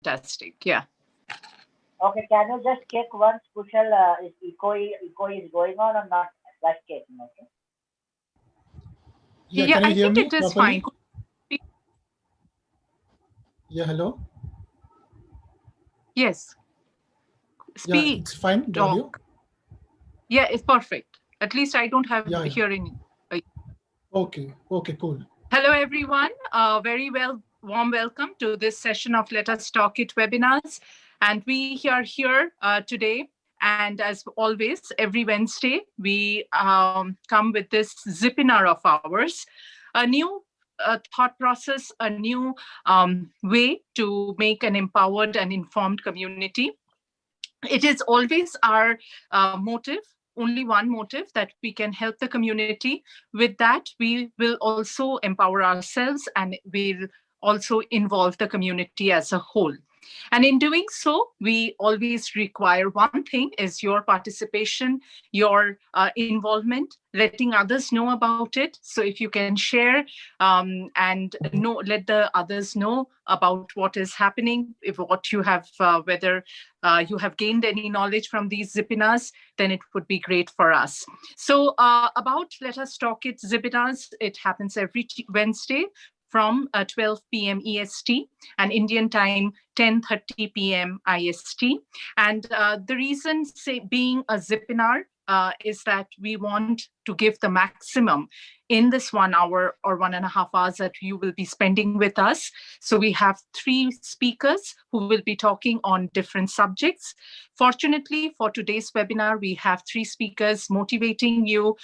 fantastic. Yeah. Okay, can you just check once, Kushal, is echo is going on or not? Just checking, okay? Yeah, Yeah, can you I hear think me it is properly? fine. Yeah, hello. Yes. Yeah, Speak, it's fine, the audio. talk. Yeah, it's perfect. At least I don't have Yeah, yeah. hearing. Okay, cool. Hello, everyone. Very warm welcome to this session of Let Us Talk It webinars. And we are here today. And as always, every Wednesday, we come with this ZIPINAR of ours, a new thought process, a new way to make an empowered and informed community. It is always our motive, only one motive, that we can help the community. With that, we will also empower ourselves and we'll also involve the community as a whole. And in doing so, we always require one thing is your participation, your involvement, letting others know about it. So if you can share and let the others know about what is happening, if what you have, whether you have gained any knowledge from these ZIPINARs, then it would be great for us. So about Let Us Talk It ZIPINARs, it happens every Wednesday from 12 p.m. EST and Indian time 10:30 p.m. IST. And the reason being a ZIPINAR is that we want to give the maximum in this 1 hour or 1.5 hours that you will be spending with us. So we have 3 speakers who will be talking on different subjects. Fortunately, for today's webinar, we have 3 speakers motivating you,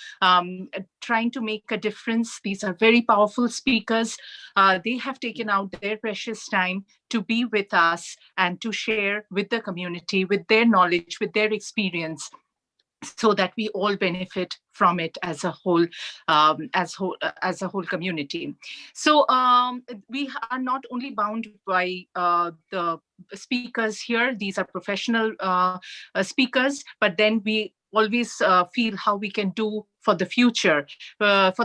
trying to make a difference. These are very powerful speakers. They have taken out their precious time to be with us and to share with the community, with their knowledge, with their experience, so that we all benefit from it as a whole, as a whole community. So we are not only bound by the speakers here; these are professional speakers, but then we always feel how we can do for the future, of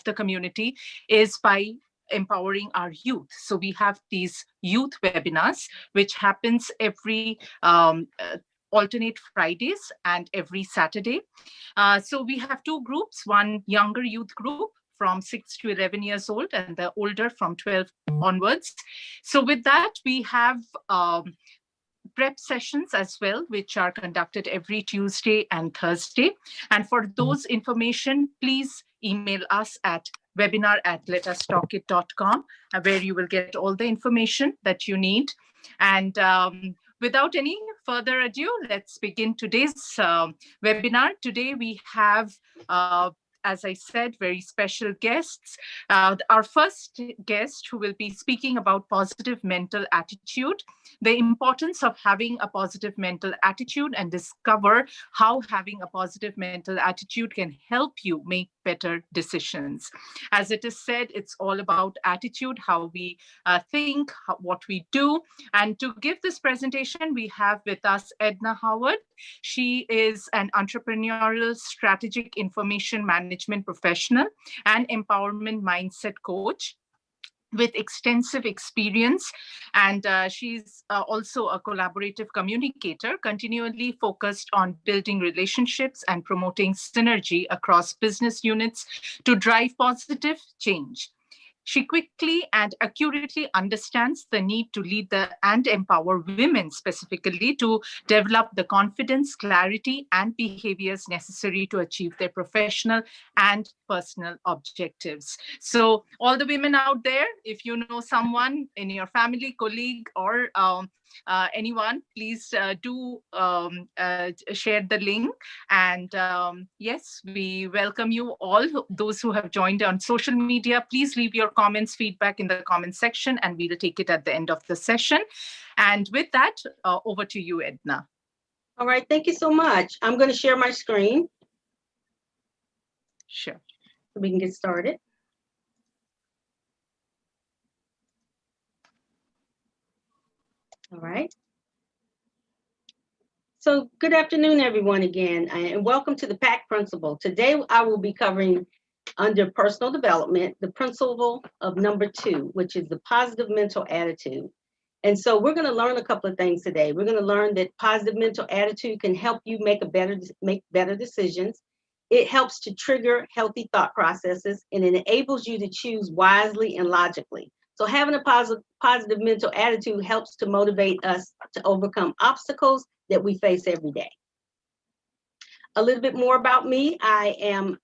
the community, is by empowering our youth. So we have these youth webinars, which happens every alternate Fridays and every Saturday. So we have 2 groups, one younger youth group from 6 to 11 years old and the older from 12 onwards. So with that, we have prep sessions as well, which are conducted every Tuesday and Thursday. And for those information, please email us at webinar@letustalkit.com, where you will get all the information that you need. And without any further ado, let's begin today's webinar. Today we have, as I said, very special guests. Our first guest, who will be speaking about positive mental attitude, the importance of having a positive mental attitude, and discover how having a positive mental attitude can help you make better decisions. As it is said, it's all about attitude, how we think, what we do. And to give this presentation, we have with us Edna Howard. She is an entrepreneurial strategic information management professional and empowerment mindset coach with extensive experience. And she's also a collaborative communicator, continually focused on building relationships and promoting synergy across business units to drive positive change. She quickly and accurately understands the need to lead and empower women specifically to develop the confidence, clarity, and behaviors necessary to achieve their professional and personal objectives. So all the women out there, if you know someone in your family, colleague, or anyone, please do share the link. And yes, we welcome you all. Those who have joined on social media, please leave your comments, feedback in the comment section, and we'll take it at the end of the session. And with that, over to you, Edna. All right, thank you so much. I'm going to share my screen. Sure. So we can get started. All right. So good afternoon, everyone, again, and welcome to the PAC Principle. Today, I will be covering under personal development, the principle of number 2, which is the positive mental attitude. And so we're going to learn a couple of things today. We're going to learn that positive mental attitude can help you make better decisions. It helps to trigger healthy thought processes, and it enables you to choose wisely and logically. So having a positive mental attitude helps to motivate us to overcome obstacles that we face every day. A little bit more about me. I am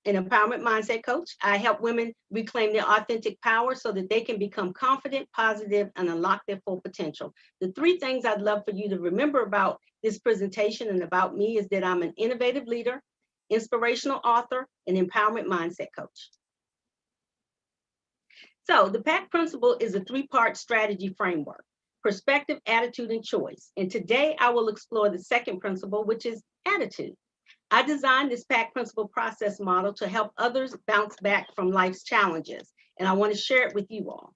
an empowerment mindset coach. I help women reclaim their authentic power so that they can become confident, positive, and unlock their full potential. The three things I'd love for you to remember about this presentation and about me is that I'm an innovative leader, inspirational author, and empowerment mindset coach. So the PACT principle is a three-part strategy framework: perspective, attitude, and choice. And today I will explore the second principle, which is attitude. I designed this PACT principle process model to help others bounce back from life's challenges, and I want to share it with you all.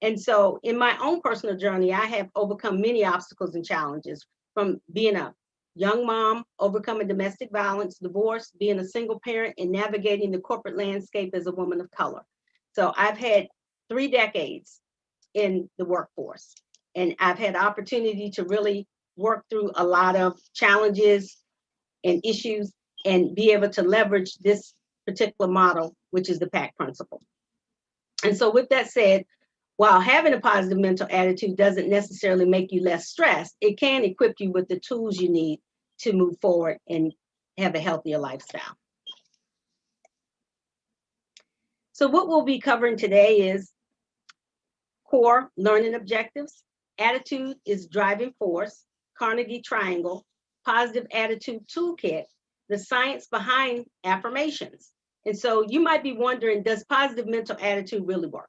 And so in my own personal journey, I have overcome many obstacles and challenges, from being a young mom, overcoming domestic violence, divorce, being a single parent, and navigating the corporate landscape as a woman of color. So I've had 3 decades in the workforce, and I've had the opportunity to really work through a lot of challenges and issues and be able to leverage this particular model, which is the PACT principle. And so with that said, while having a positive mental attitude doesn't necessarily make you less stressed, it can equip you with the tools you need to move forward and have a healthier lifestyle. So what we'll be covering today is core learning objectives, attitude is driving force, Carnegie Triangle, positive attitude toolkit, the science behind affirmations. And so you might be wondering, does positive mental attitude really work?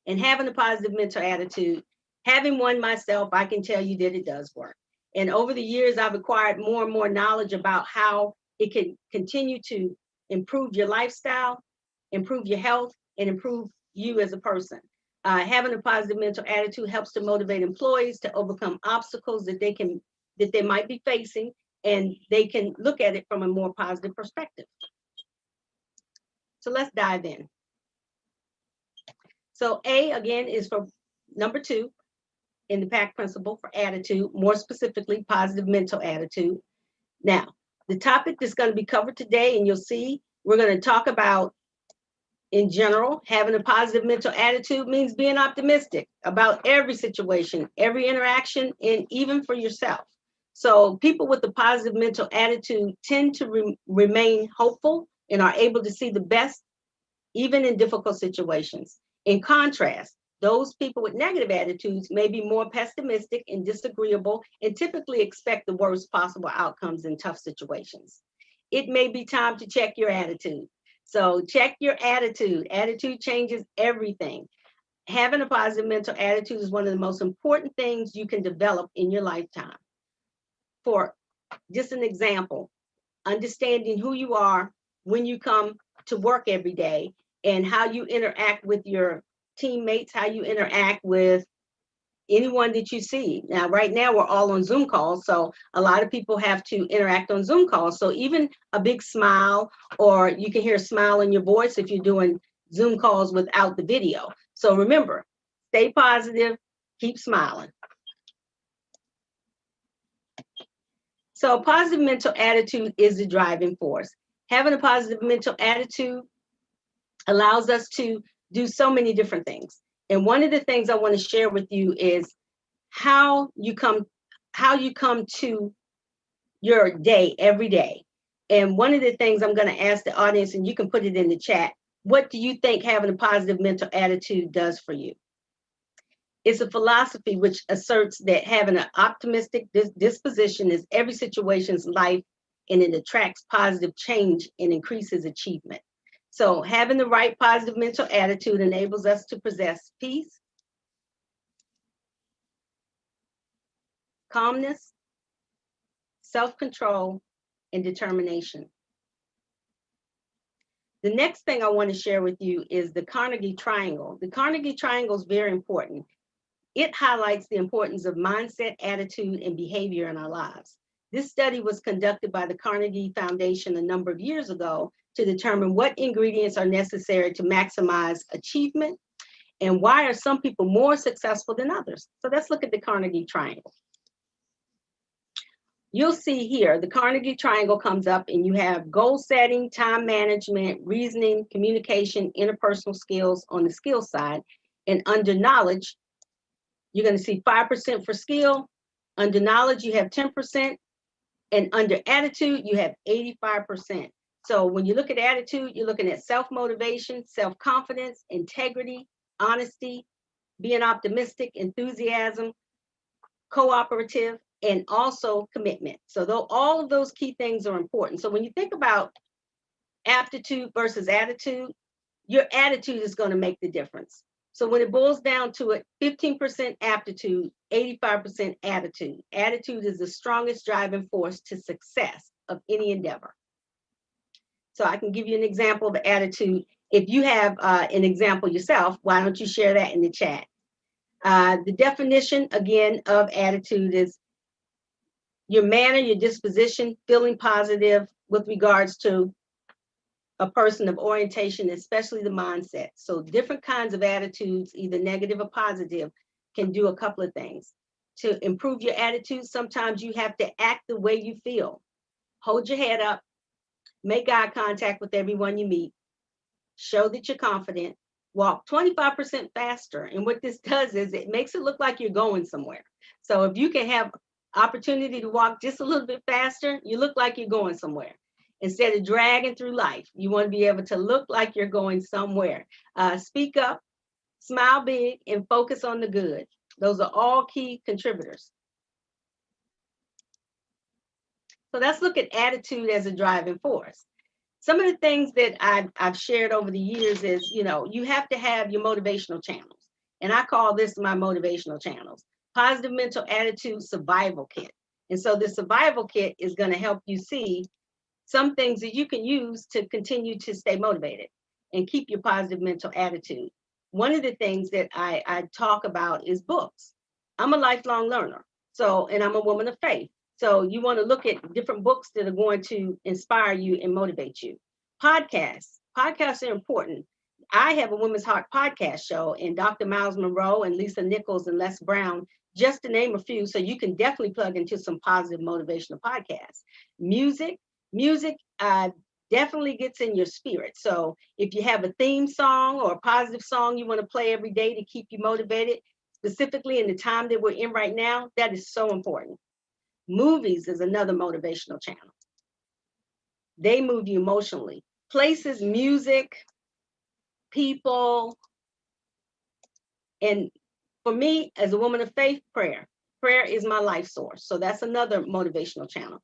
And having a positive mental attitude, having one myself, I can tell you that it does work. And over the years, I've acquired more and more knowledge about how it can continue to improve your lifestyle, improve your health, and improve you as a person. Having a positive mental attitude helps to motivate employees to overcome obstacles that they might be facing, and they can look at it from a more positive perspective. So let's dive in. So A, again, is for number 2 in the PACT principle for attitude, more specifically, positive mental attitude. Now, the topic that's going to be covered today, and you'll see, we're going to talk about, in general, having a positive mental attitude means being optimistic about every situation, every interaction, and even for yourself. So people with a positive mental attitude tend to remain hopeful and are able to see the best, even in difficult situations. In contrast, those people with negative attitudes may be more pessimistic and disagreeable and typically expect the worst possible outcomes in tough situations. It may be time to check your attitude. So check your attitude. Attitude changes everything. Having a positive mental attitude is one of the most important things you can develop in your lifetime. For just an example, understanding who you are when you come to work every day and how you interact with your teammates, how you interact with anyone that you see. Now, right now, we're all on Zoom calls, so a lot of people have to interact on Zoom calls. So even a big smile, or you can hear a smile in your voice if you're doing Zoom calls without the video. So remember, stay positive, keep smiling. So positive mental attitude is the driving force. Having a positive mental attitude allows us to do so many different things. And one of the things I want to share with you is how you come to your day every day. And one of the things I'm going to ask the audience, and you can put it in the chat, what do you think having a positive mental attitude does for you? It's a philosophy which asserts that having an optimistic disposition is every situation's life, and it attracts positive change and increases achievement. So having the right positive mental attitude enables us to possess peace, calmness, self-control, and determination. The next thing I want to share with you is the Carnegie Triangle. The Carnegie Triangle is very important. It highlights the importance of mindset, attitude, and behavior in our lives. This study was conducted by the Carnegie Foundation a number of years ago to determine what ingredients are necessary to maximize achievement And why are some people more successful than others? So let's look at the Carnegie Triangle. You'll see here, the Carnegie Triangle comes up and you have goal setting, time management, reasoning, communication, interpersonal skills on the skill side. And under knowledge, you're going to see 5% for skill. Under knowledge, you have 10%. And under attitude, you have 85%. So when you look at attitude, you're looking at self-motivation, self-confidence, integrity, honesty, being optimistic, enthusiasm, cooperative, and also commitment. So though all of those key things are important. So when you think about aptitude versus attitude, your attitude is going to make the difference. So when it boils down to it, 15% aptitude, 85% attitude. Attitude is the strongest driving force to success of any endeavor. So I can give you an example of attitude. If you have an example yourself, why don't you share that in the chat? The definition, again, of attitude is your manner, your disposition, feeling positive with regards to a person of orientation, especially the mindset. So different kinds of attitudes, either negative or positive, can do a couple of things. To improve your attitude, sometimes you have to act the way you feel. Hold your head up, make eye contact with everyone you meet, show that you're confident, walk 25% faster. And what this does is it makes it look like you're going somewhere. So if you can have opportunity to walk just a little bit faster, you look like you're going somewhere. Instead of dragging through life, you want to be able to look like you're going somewhere. Speak up, smile big, and focus on the good. Those are all key contributors. So let's look at attitude as a driving force. Some of the things that I've shared over the years is, you have to have your motivational channels. And I call this my motivational channels. Positive Mental Attitude Survival Kit. And so the survival kit is going to help you see some things that you can use to continue to stay motivated and keep your positive mental attitude. One of the things that I talk about is books. I'm a lifelong learner. And I'm a woman of faith. So you want to look at different books that are going to inspire you and motivate you. Podcasts are important. I have a Women's Heart podcast show, and Dr. Miles Monroe and Lisa Nichols and Les Brown, just to name a few. So you can definitely plug into some positive motivational podcasts. Music definitely gets in your spirit. So if you have a theme song or a positive song you want to play every day to keep you motivated, specifically in the time that we're in right now, that is so important. Movies is another motivational channel. They move you emotionally. Places, music, people. And for me, as a woman of faith, prayer. Prayer is my life source. So that's another motivational channel.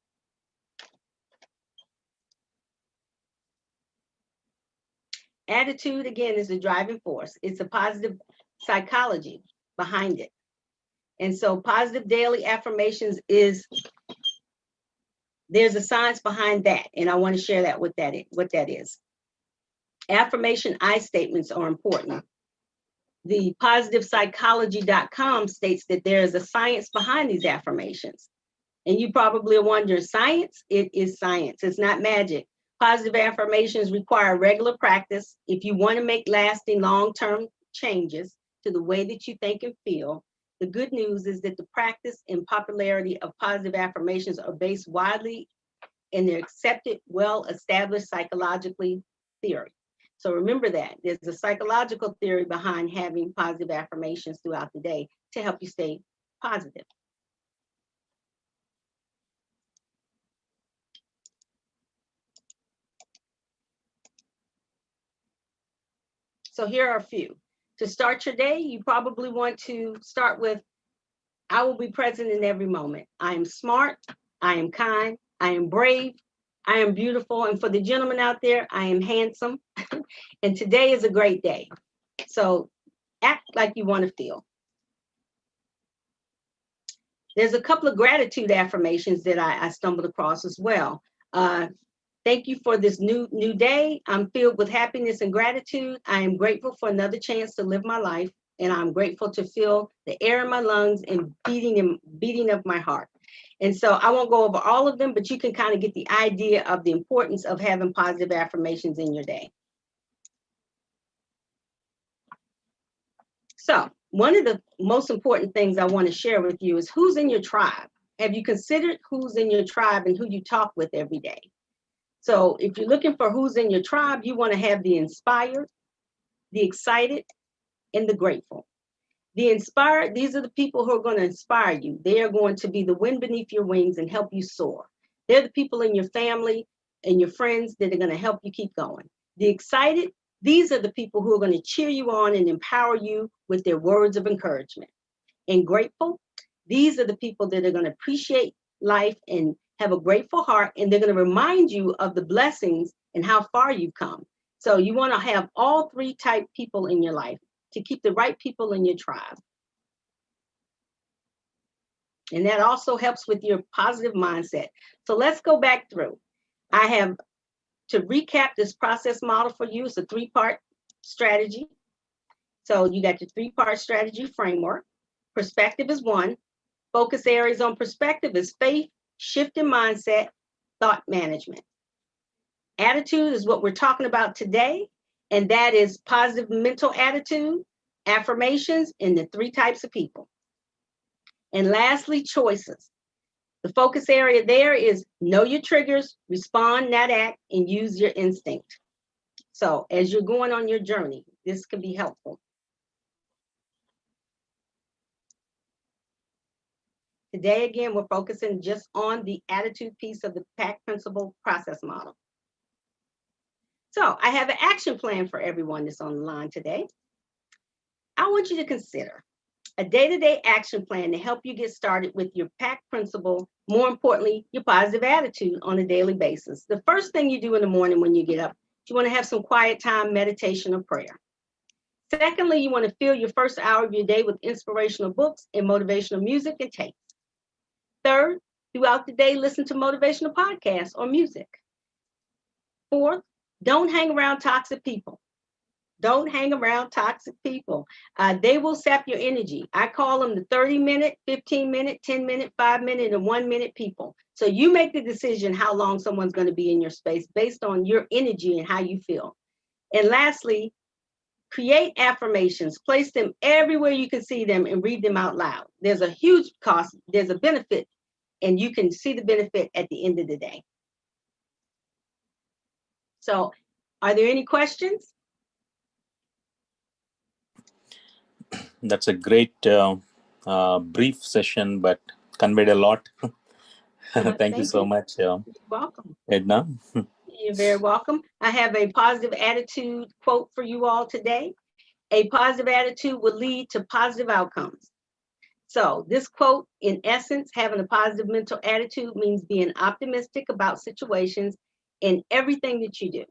Attitude, again, is the driving force. It's a positive psychology behind it. And so positive daily affirmations there's a science behind that. And I want to share that what that is. Affirmation I statements are important. The positivepsychology.com states that there is a science behind these affirmations. And you probably are wondering, science? It is science. It's not magic. Positive affirmations require regular practice. If you want to make lasting long-term changes to the way that you think and feel, the good news is that the practice and popularity of positive affirmations are based widely in their accepted, well-established psychologically theory. So remember that there's a psychological theory behind having positive affirmations throughout the day to help you stay positive. So here are a few. To start your day, you probably want to start with, I will be present in every moment. I am smart, I am kind, I am brave, I am beautiful. And for the gentlemen out there, I am handsome. And today is a great day. So act like you want to feel. There's a couple of gratitude affirmations that I stumbled across as well. Thank you for this new day. I'm filled with happiness and gratitude. I am grateful for another chance to live my life. And I'm grateful to feel the air in my lungs and beating of my heart. And so I won't go over all of them, but you can kind of get the idea of the importance of having positive affirmations in your day. So one of the most important things I want to share with you is who's in your tribe. Have you considered who's in your tribe and who you talk with every day? So if you're looking for who's in your tribe, you want to have the inspired, the excited, and the grateful. The inspired, these are the people who are going to inspire you. They are going to be the wind beneath your wings and help you soar. They're the people in your family and your friends that are going to help you keep going. The excited, these are the people who are going to cheer you on and empower you with their words of encouragement. And grateful, these are the people that are going to appreciate life and have a grateful heart, and they're going to remind you of the blessings and how far you've come. So you want to have all three type people in your life to keep the right people in your tribe. And that also helps with your positive mindset. So let's go back through. I have, to recap this process model for you, it's a three-part strategy. So you got your three-part strategy framework. Perspective is one. Focus areas on perspective is faith, shift in mindset, thought management. Attitude is what we're talking about today, and that is positive mental attitude, affirmations, and the three types of people. And lastly, choices. The focus area there is know your triggers, respond, not act, and use your instinct. So as you're going on your journey, this can be helpful. Today, again, we're focusing just on the attitude piece of the PACT principle process model. So I have an action plan for everyone that's on the line today. I want you to consider a day-to-day action plan to help you get started with your PACT principle, more importantly, your positive attitude on a daily basis. The first thing you do in the morning when you get up, you want to have some quiet time, meditation, or prayer. Secondly, you want to fill your first hour of your day with inspirational books and motivational music and tapes. Third, throughout the day, listen to motivational podcasts or music. Fourth, don't hang around toxic people. Don't hang around toxic people. They will sap your energy. I call them the 30-minute, 15-minute, 10-minute, 5-minute, and 1-minute people. So you make the decision how long someone's going to be in your space based on your energy and how you feel. And lastly, create affirmations. Place them everywhere you can see them and read them out loud. There's a huge cost. There's a benefit, and you can see the benefit at the end of the day. So are there any questions? That's a great brief session, but conveyed a lot. Thank you so much, You're welcome. Edna. You're very welcome. I have a positive attitude quote for you all today. A positive attitude will lead to positive outcomes. So this quote, in essence, having a positive mental attitude means being optimistic about situations and everything that you do.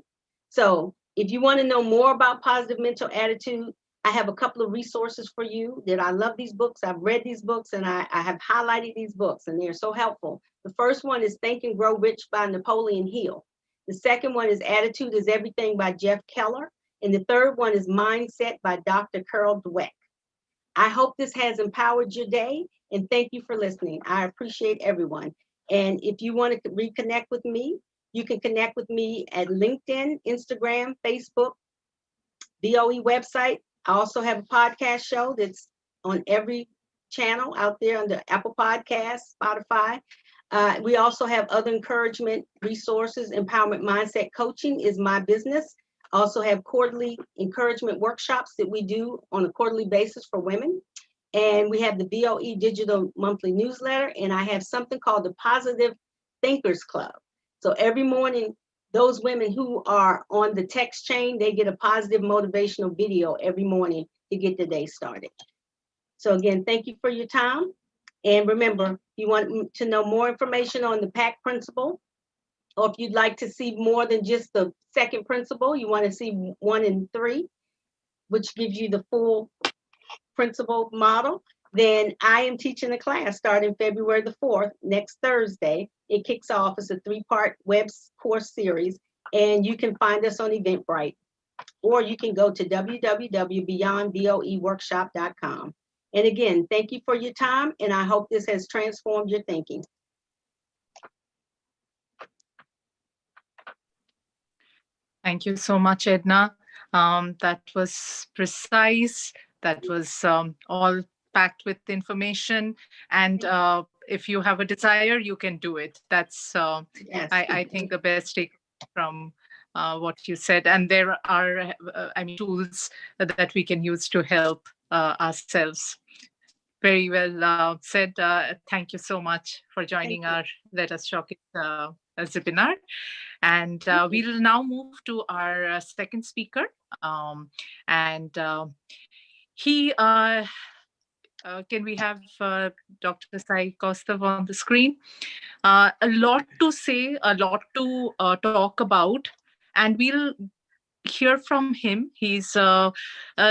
So if you want to know more about positive mental attitude, I have a couple of resources for you that I love these books. I've read these books and I have highlighted these books and they're so helpful. The first one is Think and Grow Rich by Napoleon Hill. The second one is Attitude is Everything by Jeff Keller. And the third one is Mindset by Dr. Carol Dweck. I hope this has empowered your day, and thank you for listening. I appreciate everyone. And if you want to reconnect with me, you can connect with me at LinkedIn, Instagram, Facebook, BOE website. I also have a podcast show that's on every channel out there under Apple Podcasts, Spotify. We also have other encouragement resources. Empowerment Mindset Coaching is my business. Also have quarterly encouragement workshops that we do on a quarterly basis for women. And we have the BOE Digital Monthly Newsletter. And I have something called the Positive Thinkers Club. So every morning, those women who are on the text chain, they get a positive motivational video every morning to get the day started. So again, thank you for your time. And remember, if you want to know more information on the PACT principle, or if you'd like to see more than just the second principle, you want to see 1 and 3, which gives you the full principle model, then I am teaching a class starting February the 4th, next Thursday. It kicks off as a 3-part web course series, and you can find us on Eventbrite, or you can go to www.beyondboeworkshop.com. And again, thank you for your time, and I hope this has transformed your thinking. Thank you so much, Edna. That was precise. That was all packed with information. And if you have a desire, you can do it. That's, Yes. I think, the best take from what you said. And there are, tools that we can use to help ourselves. Very well said. Thank you so much for joining our Let Us Talk It ZIPINAR. And we'll now move to our second speaker. And he, can we have Dr. Sai Kaustuv on the screen? A lot to say, a lot to talk about, and we'll hear from him. He's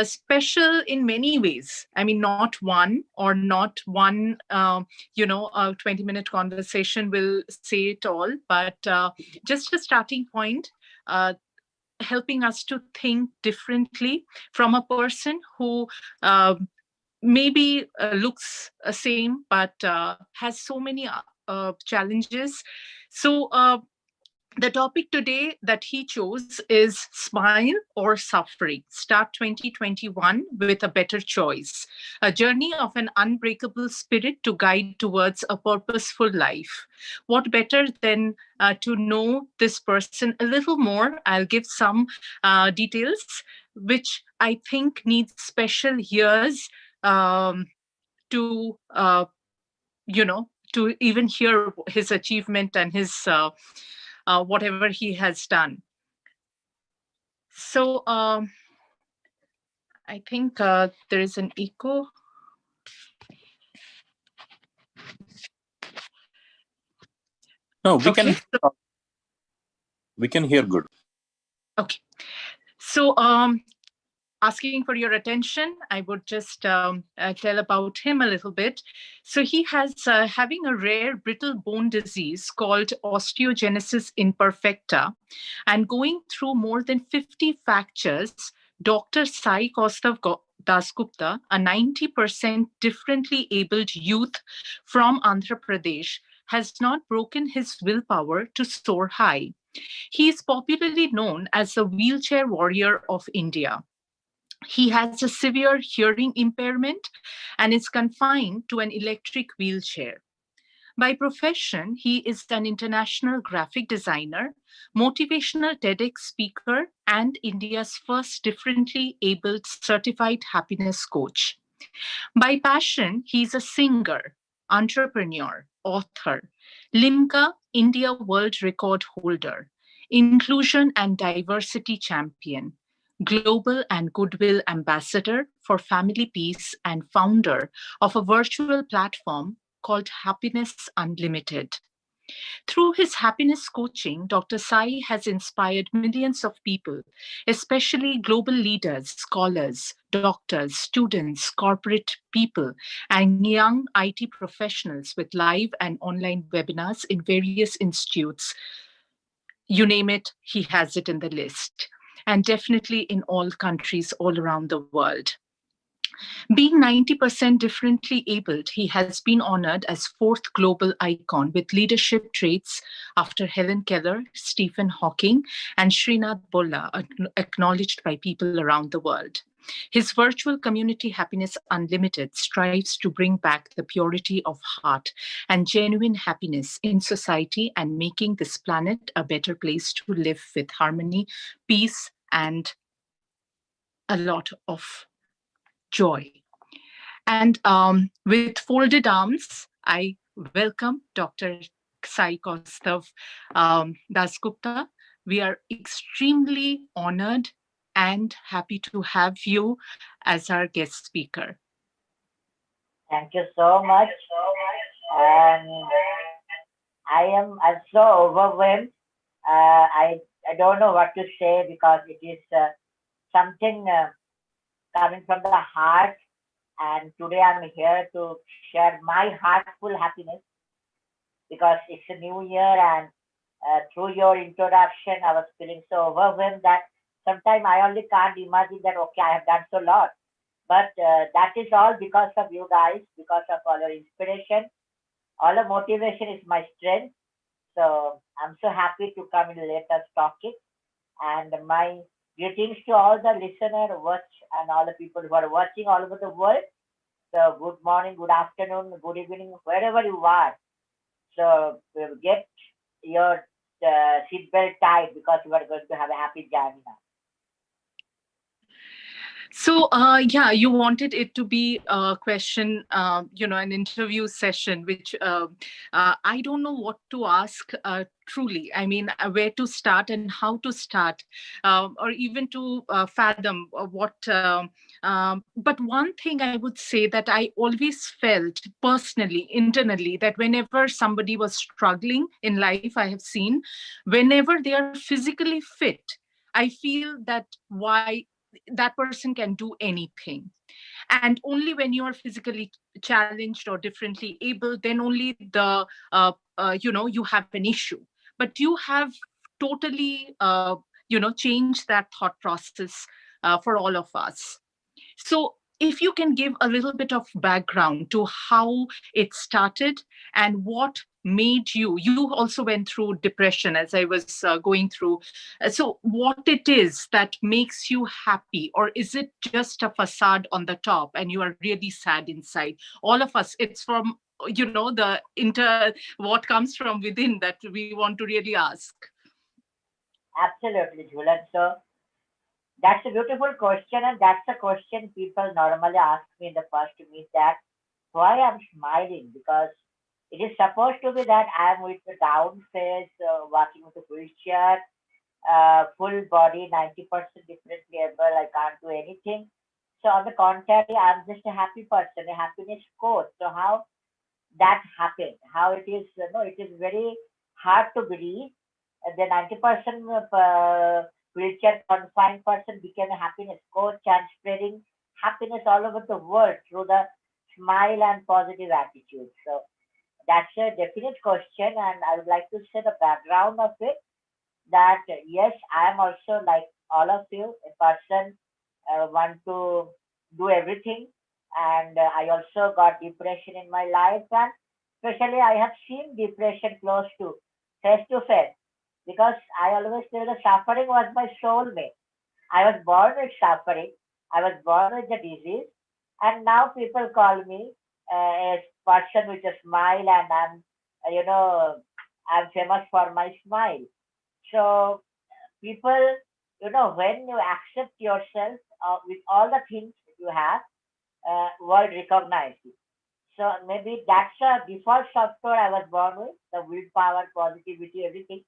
special in many ways. I mean, not one or not one, a 20-minute conversation will say it all, but just a starting point, helping us to think differently from a person who maybe looks the same, but has so many challenges. So the topic today that he chose is Smile or Suffering. Start 2021 with a better choice. A journey of an unbreakable spirit to guide towards a purposeful life. What better than to know this person a little more? I'll give some details, which I think needs special ears to, to even hear his achievement and his whatever he has done. So I think there is an echo. No, we can hear good. Okay. So asking for your attention, I would just tell about him a little bit. So he has having a rare brittle bone disease called osteogenesis imperfecta, and going through more than 50 fractures. Dr. Sai Kaustuv Dasgupta, a 90% differently abled youth from Andhra Pradesh, has not broken his willpower to soar high. He is popularly known as the wheelchair warrior of India. He has a severe hearing impairment and is confined to an electric wheelchair. By profession, he is an international graphic designer, motivational TEDx speaker, and India's first differently abled certified happiness coach. By passion, he's a singer, entrepreneur, author, Limca India World Record holder, inclusion and diversity champion, global and goodwill ambassador for family peace, and founder of a virtual platform called Happiness Unlimited. Through his happiness coaching, Dr. Sai has inspired millions of people, especially global leaders, scholars, doctors, students, corporate people, and young IT professionals with live and online webinars in various institutes. You name it, he has it in the list. And definitely in all countries all around the world. Being 90% differently abled, he has been honored as fourth global icon with leadership traits after Helen Keller, Stephen Hawking, and Srinath Bolla, acknowledged by people around the world. His virtual community Happiness Unlimited strives to bring back the purity of heart and genuine happiness in society and making this planet a better place to live with harmony, peace, and a lot of joy. And with folded arms, I welcome Dr. Sai Kaustuv Dasgupta. We are extremely honored and happy to have you as our guest speaker. Thank you so much. I'm so overwhelmed. I don't know what to say because it is something coming from the heart. And today I'm here to share my heartful happiness because it's a new year, and through your introduction, I was feeling so overwhelmed that sometimes I only can't imagine that, okay, I have done so lot. But that is all because of you guys, because of all your inspiration. All the motivation is my strength. So I'm so happy to come and let us talk it. And my Greetings to all the listener, watch, and all the people who are watching all over the world. So good morning, good afternoon, good evening, wherever you are. So get your seatbelt tied because we are going to have a happy journey now. So, yeah, you wanted it to be a question, an interview session, which I don't know what to ask truly. I mean, where to start and how to start, or even to fathom what. But one thing I would say that I always felt personally, internally, that whenever somebody was struggling in life, I have seen, whenever they are physically fit, I feel that why that person can do anything, and only when you are physically challenged or differently able, then only you have an issue. But you have totally changed that thought process for all of us. So if you can give a little bit of background to how it started and what made you also went through depression as I was going through. So what it is that makes you happy, or is it just a facade on the top and you are really sad inside? All of us, it's from the what comes from within that we want to really ask. Absolutely, Julian. So that's a beautiful question, and that's a question people normally ask me in the first meet, that why I'm smiling, because it is supposed to be that I'm with a down face, walking with a wheelchair, full body, 90% differently able. I can't do anything. So on the contrary, I'm just a happy person, a happiness coach. So how that happened? How it is? No, it is very hard to believe. The 90% wheelchair confined person became a happiness coach and spreading happiness all over the world through the smile and positive attitude. So that's a definite question, and I would like to say the background of it, that yes, I am also like all of you, a person want to do everything, and I also got depression in my life, and especially I have seen depression close to face, because I always feel the suffering was my soulmate. I was born with suffering. I was born with the disease, and now people call me a person with a smile, and I'm famous for my smile. So people, when you accept yourself with all the things you have, world recognize you. So maybe that's a default software I was born with, the willpower, positivity, everything.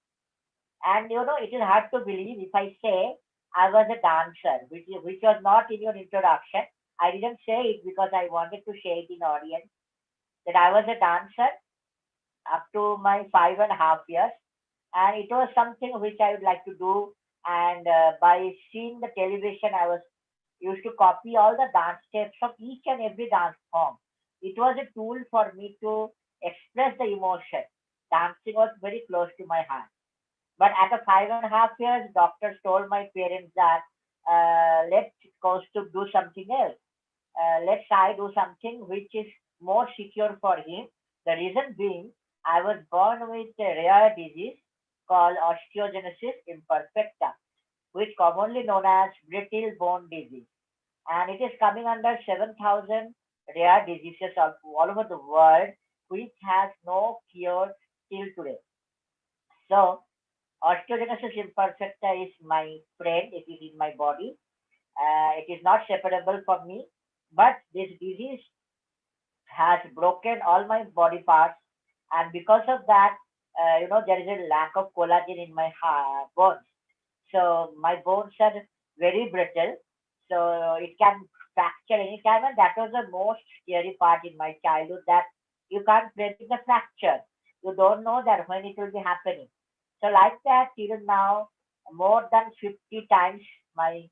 And it is hard to believe if I say I was a dancer, which was not in your introduction. I didn't say it because I wanted to say it in audience, that I was a dancer up to my 5.5 years, and it was something which I would like to do. And by seeing the television, I was used to copy all the dance steps of each and every dance form. It was a tool for me to express the emotion. Dancing was very close to my heart. But at a 5.5 years, doctors told my parents that let Kaustuv do something else. Let Sai do something which is more secure for him. The reason being, I was born with a rare disease called osteogenesis imperfecta, which commonly known as brittle bone disease. And it is coming under 7,000 rare diseases all over the world, which has no cure till today. So, osteogenesis imperfecta is my friend, it is in my body. It is not separable from me, but this disease has broken all my body parts, and because of that, there is a lack of collagen in my bones. So my bones are very brittle, so it can fracture anytime, and that was the most scary part in my childhood, that you can't predict the fracture. You don't know that when it will be happening. So like that, even now, more than 50 times my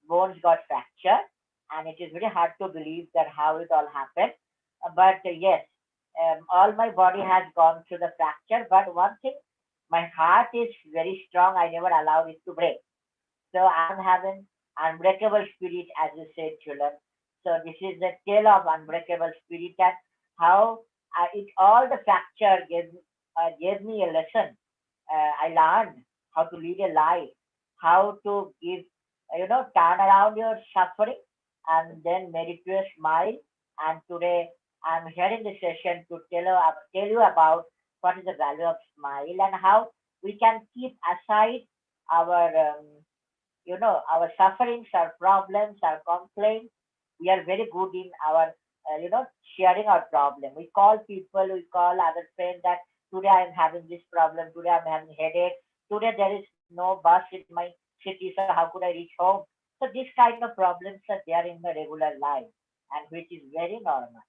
bones got fractured, and it is very hard to believe that how it all happened. But yes, all my body has gone through the fracture. But one thing, my heart is very strong. I never allowed it to break. So I'm having unbreakable spirit, as you said, Chulan. So this is the tale of unbreakable spirit, and how it all the fracture gave me a lesson. I learned how to lead a life, how to give turn around your suffering and then made it to a smile. And today I'm here in this session to tell you about what is the value of smile and how we can keep aside our, our sufferings, our problems, our complaints. We are very good in our, sharing our problem. We call people, we call other friends that today I am having this problem, today I'm having headache, today there is no bus in my city, so how could I reach home? So this kind of problems are there in the regular life, and which is very normal.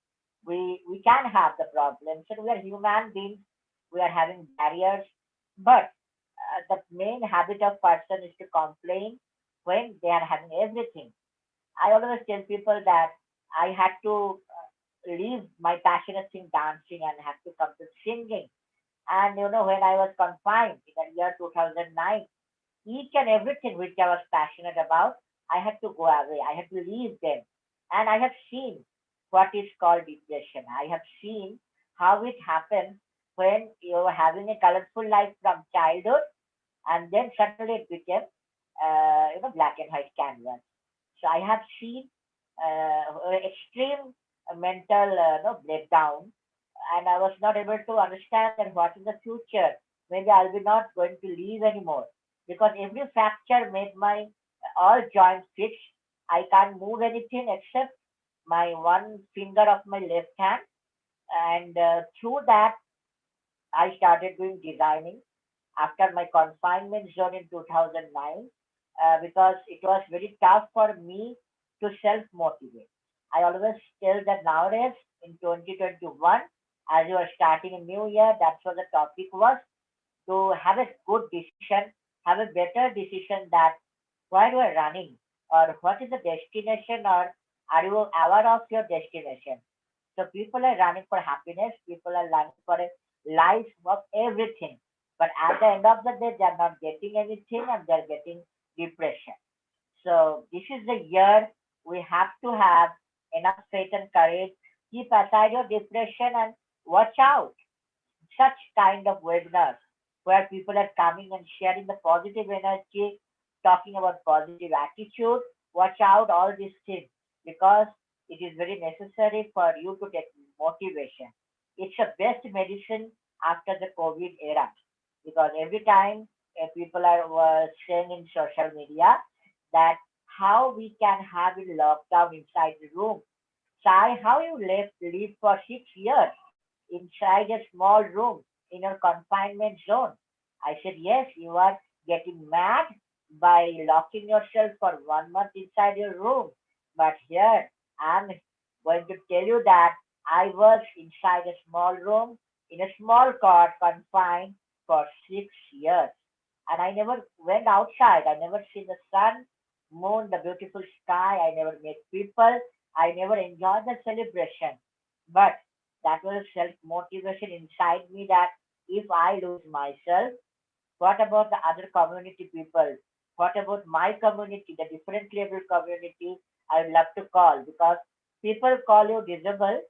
We can have the problems, and we are human beings. We are having barriers, but the main habit of person is to complain when they are having everything. I always tell people that I had to leave my passionate thing dancing and have to come to singing. And when I was confined in the year 2009, each and everything which I was passionate about, I had to go away. I had to leave them. And I have seen what is called depression. I have seen how it happens when you are having a colorful life from childhood, and then suddenly it became, black and white canvas. So I have seen extreme mental breakdown, and I was not able to understand that what is the future. Maybe I'll be not going to live anymore because every fracture made my all joints fixed. I can't move anything except my one finger of my left hand, and through that I started doing designing after my confinement zone in 2009 because it was very tough for me to self motivate. I always tell that nowadays in 2021, as you are starting a new year, that's what the topic was, to have a good decision, have a better decision that why you are running or what is the destination, or are you aware of your destination? So people are running for happiness, people are running for a life of everything. But at the end of the day, they are not getting anything and they're getting depression. So this is the year we have to have enough faith and courage. Keep aside your depression and watch out such kind of webinars where people are coming and sharing the positive energy, talking about positive attitude. Watch out all these things because it is very necessary for you to take motivation. It's a best medicine after the COVID era because every time people are saying in social media that how we can have a lockdown inside the room. Sai, how you live for 6 years inside a small room in a confinement zone? I said, yes, you are getting mad by locking yourself for 1 month inside your room. But here, I'm going to tell you that I was inside a small room in a small cot confined for 6 years. And I never went outside. I never seen the sun, moon, the beautiful sky. I never met people. I never enjoyed the celebration. But that was self motivation inside me that if I lose myself, what about the other community people? What about my community, the different level community I would love to call? Because people call you disabled,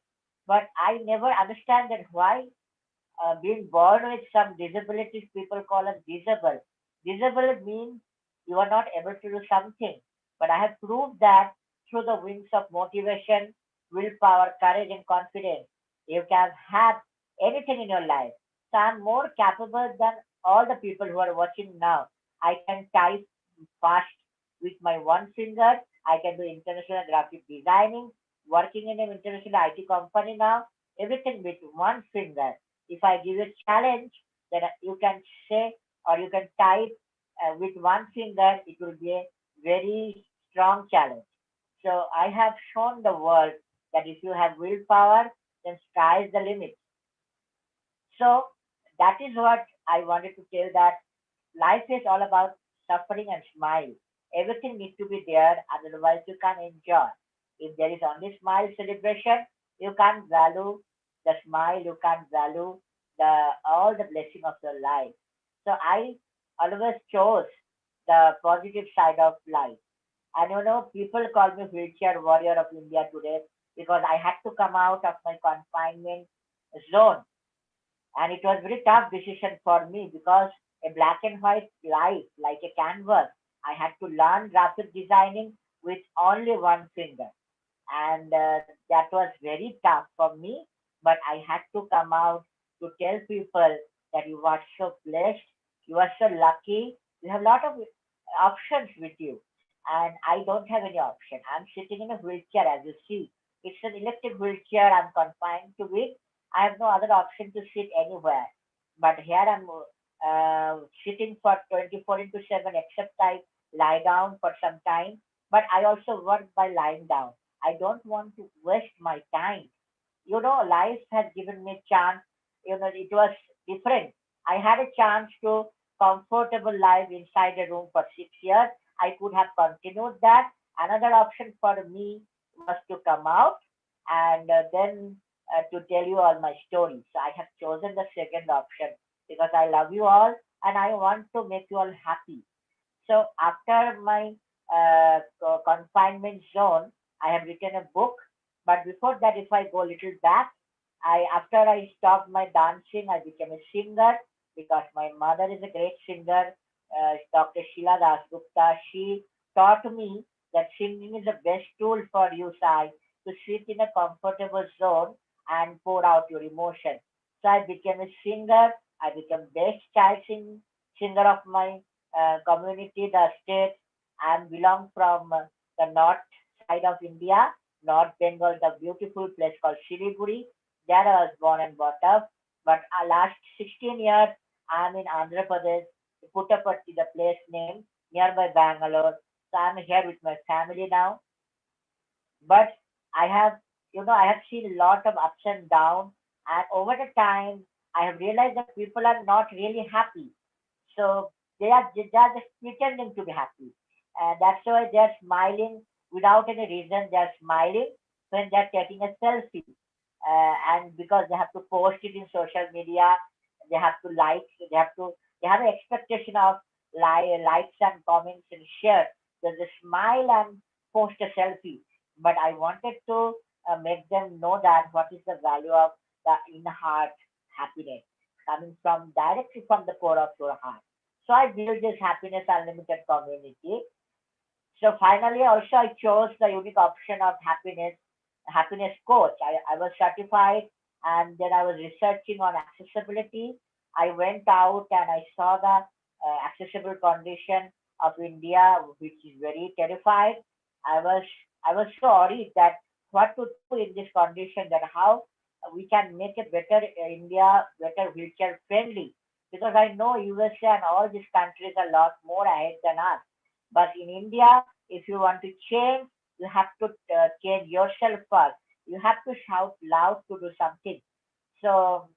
but I never understand that why being born with some disabilities, people call us disabled. Disabled means you are not able to do something. But I have proved that through the wings of motivation, willpower, courage, and confidence, you can have anything in your life. So I'm more capable than all the people who are watching now. I can type fast with my one finger. I can do international graphic designing, working in an international IT company now, everything with one finger. If I give you a challenge, then you can say or you can type with one finger, it will be a very strong challenge. So I have shown the world that if you have willpower, then sky is the limit. So that is what I wanted to tell that life is all about suffering and smile. Everything needs to be there, otherwise you can't enjoy. If there is only smile celebration, you can't value the smile, you can't value the all the blessing of your life. So I always chose the positive side of life. And people call me wheelchair warrior of India today because I had to come out of my confinement zone. And it was very tough decision for me because a black and white life, like a canvas, I had to learn graphic designing with only one finger. And that was very tough for me. But I had to come out to tell people that you are so blessed, you are so lucky, you have a lot of options with you. And I don't have any option. I'm sitting in a wheelchair, as you see. It's an electric wheelchair. I'm confined to it. I have no other option to sit anywhere. But here I'm sitting for 24 into 7, except I lie down for some time. But I also work by lying down. I don't want to waste my time. Life has given me chance. It was different. I had a chance to comfortable life inside a room for 6 years. I could have continued that. Another option for me was to come out and then to tell you all my stories. So I have chosen the second option because I love you all and I want to make you all happy. So after my confinement zone, I have written a book. But before that, if I go a little back, after I stopped my dancing, I became a singer because my mother is a great singer, Dr. Sheila Dasgupta. She taught me that singing is the best tool for you, Sai, to sit in a comfortable zone and pour out your emotion. So I became a singer. I became best singer of my community, the state. I belong from the north side of India, North Bengal, the beautiful place called Siliguri. There I was born and brought up. But last 16 years, I'm in Andhra Pradesh, Puttaparthi, the place name, nearby Bangalore. So I'm here with my family now. But I have, I have seen a lot of ups and downs. And over the time, I have realized that people are not really happy. So they are just pretending to be happy. And that's why they're smiling without any reason. They're smiling when they're taking a selfie. And because they have to post it in social media, they have to like, they have an expectation of likes and comments and share. So they smile and post a selfie. But I wanted to make them know that what is the value of the in heart happiness coming from directly from the core of your heart. So I built this happiness unlimited community. So finally, also I chose the unique option of happiness coach. I was certified and then I was researching on accessibility. I went out and I saw the accessible condition of India, which is very terrified. I was I was so worried that what to do in this condition, that how we can make a better India, better wheelchair friendly. Because I know USA and all these countries are a lot more ahead than us. But in India, if you want to change, you have to change yourself first. You have to shout loud to do something. So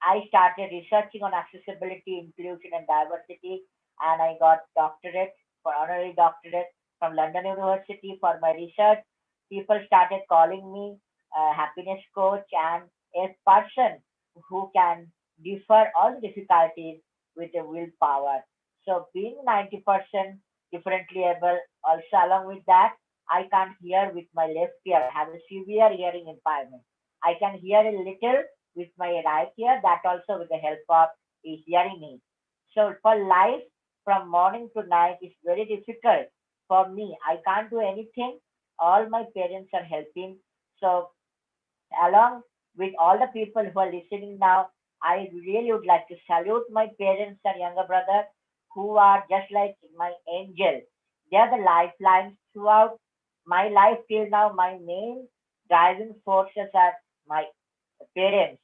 I started researching on accessibility, inclusion, and diversity, and I got doctorate for honorary doctorate from London University for my research. People started calling me a happiness coach and a person who can defer all the difficulties with a willpower. So being 90% differently able, also along with that, I can't hear with my left ear. I have a severe hearing impairment. I can hear a little with my right ear, that also with the help of a hearing aid. So for life, from morning to night, is very difficult for me. I can't do anything. All my parents are helping. So along with all the people who are listening now, I really would like to salute my parents and younger brother who are just like my angel. They are the lifelines throughout my life till now. My main driving forces are my parents.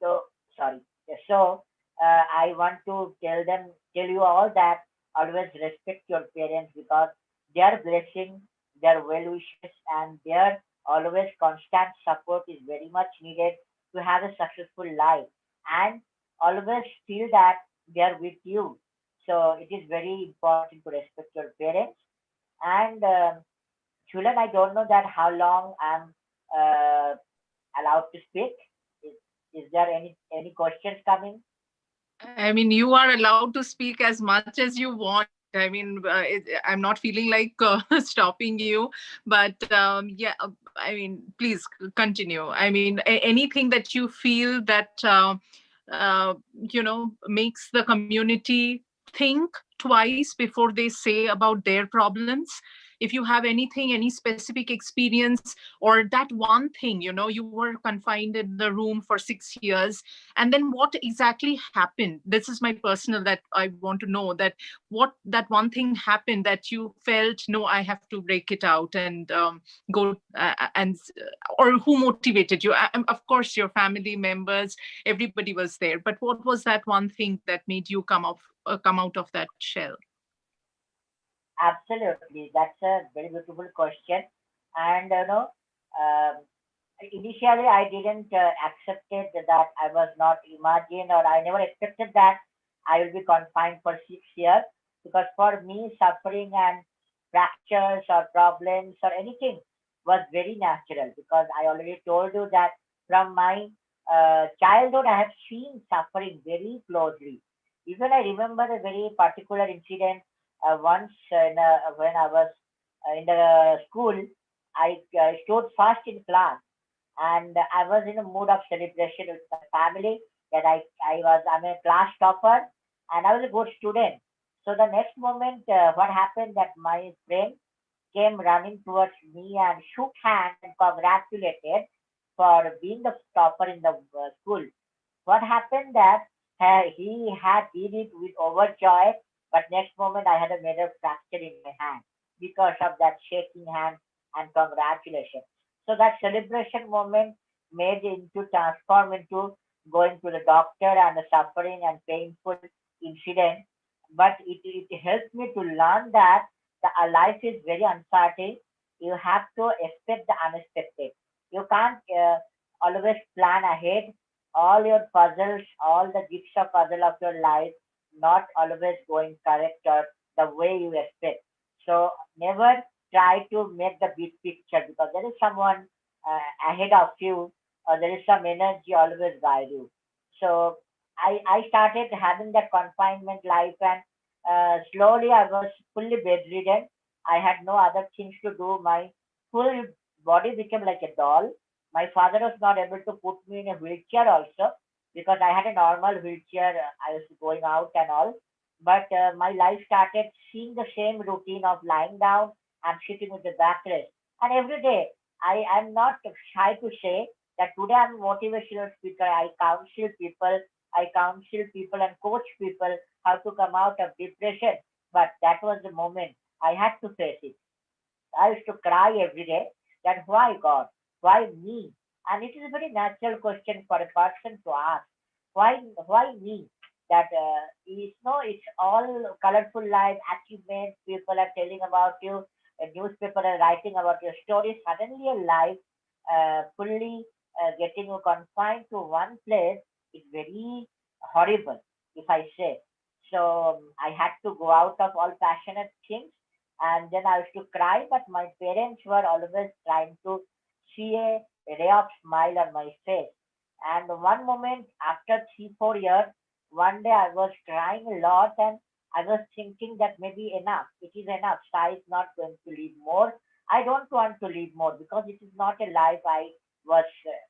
So sorry. So I want to tell you all that always respect your parents because their blessing, their well wishes, and their always constant support is very much needed to have a successful life. And always feel that they are with you. So it is very important to respect your parents. And Julian, I don't know that how long I'm uh, allowed to speak. Is, is there any questions coming? I mean, you are allowed to speak as much as you want. I mean, I'm not feeling like stopping you, but yeah, I mean, please continue. I mean, anything that you feel that makes the community think twice before they say about their problems. If you have anything, any specific experience, or that one thing, you were confined in the room for 6 years, and then what exactly happened? This is my personal, that I want to know, that what that one thing happened that you felt, no, I have to break it out and go or who motivated you? Of course, your family members, everybody was there, but what was that one thing that made you come out of that shell? Absolutely. That's a very beautiful question. And, um, initially I didn't accept it that I was not imagined, or I never expected that I will be confined for 6 years, because for me, suffering and fractures or problems or anything was very natural, because I already told you that from my childhood, I have seen suffering very closely. Even I remember a very particular incident once when I was in the school. I stood first in class, and I was in a mood of celebration with my family, that I'm a class topper and I was a good student. So the next moment, what happened, that my friend came running towards me and shook hands and congratulated for being the topper in the school. What happened that he had did it with overjoy, but next moment I had a major fracture in my hand because of that shaking hand and congratulations. So that celebration moment made into transform into going to the doctor and the suffering and painful incident. But it helped me to learn that life is very uncertain. You have to expect the unexpected. You can't always plan ahead. All your puzzles, all the jigsaw puzzle of your life, not always going correct or the way you expect. So never try to make the big picture, because there is someone ahead of you, or there is some energy always guide you. So I started having that confinement life, and slowly I was fully bedridden. I had no other things to do. My full body became like a doll. My father was not able to put me in a wheelchair also, because I had a normal wheelchair. I was going out and all. But my life started seeing the same routine of lying down and sitting with the backrest. And every day, I am not shy to say that today I'm a motivational speaker. I counsel people and coach people how to come out of depression. But that was the moment I had to face it. I used to cry every day that why God, why me? And it is a very natural question for a person to ask. Why me? That it's all colorful life, achievements, people are telling about you, a newspaper are writing about your story. Suddenly, a life fully getting you confined to one place is very horrible, if I say. So I had to go out of all passionate things, and then I used to cry, but my parents were always trying to see a ray of smile on my face. And one moment after 3, 4 years, one day I was crying a lot, and I was thinking that maybe enough. It is enough. Sai is not going to live more. I don't want to live more, because it is not a life I was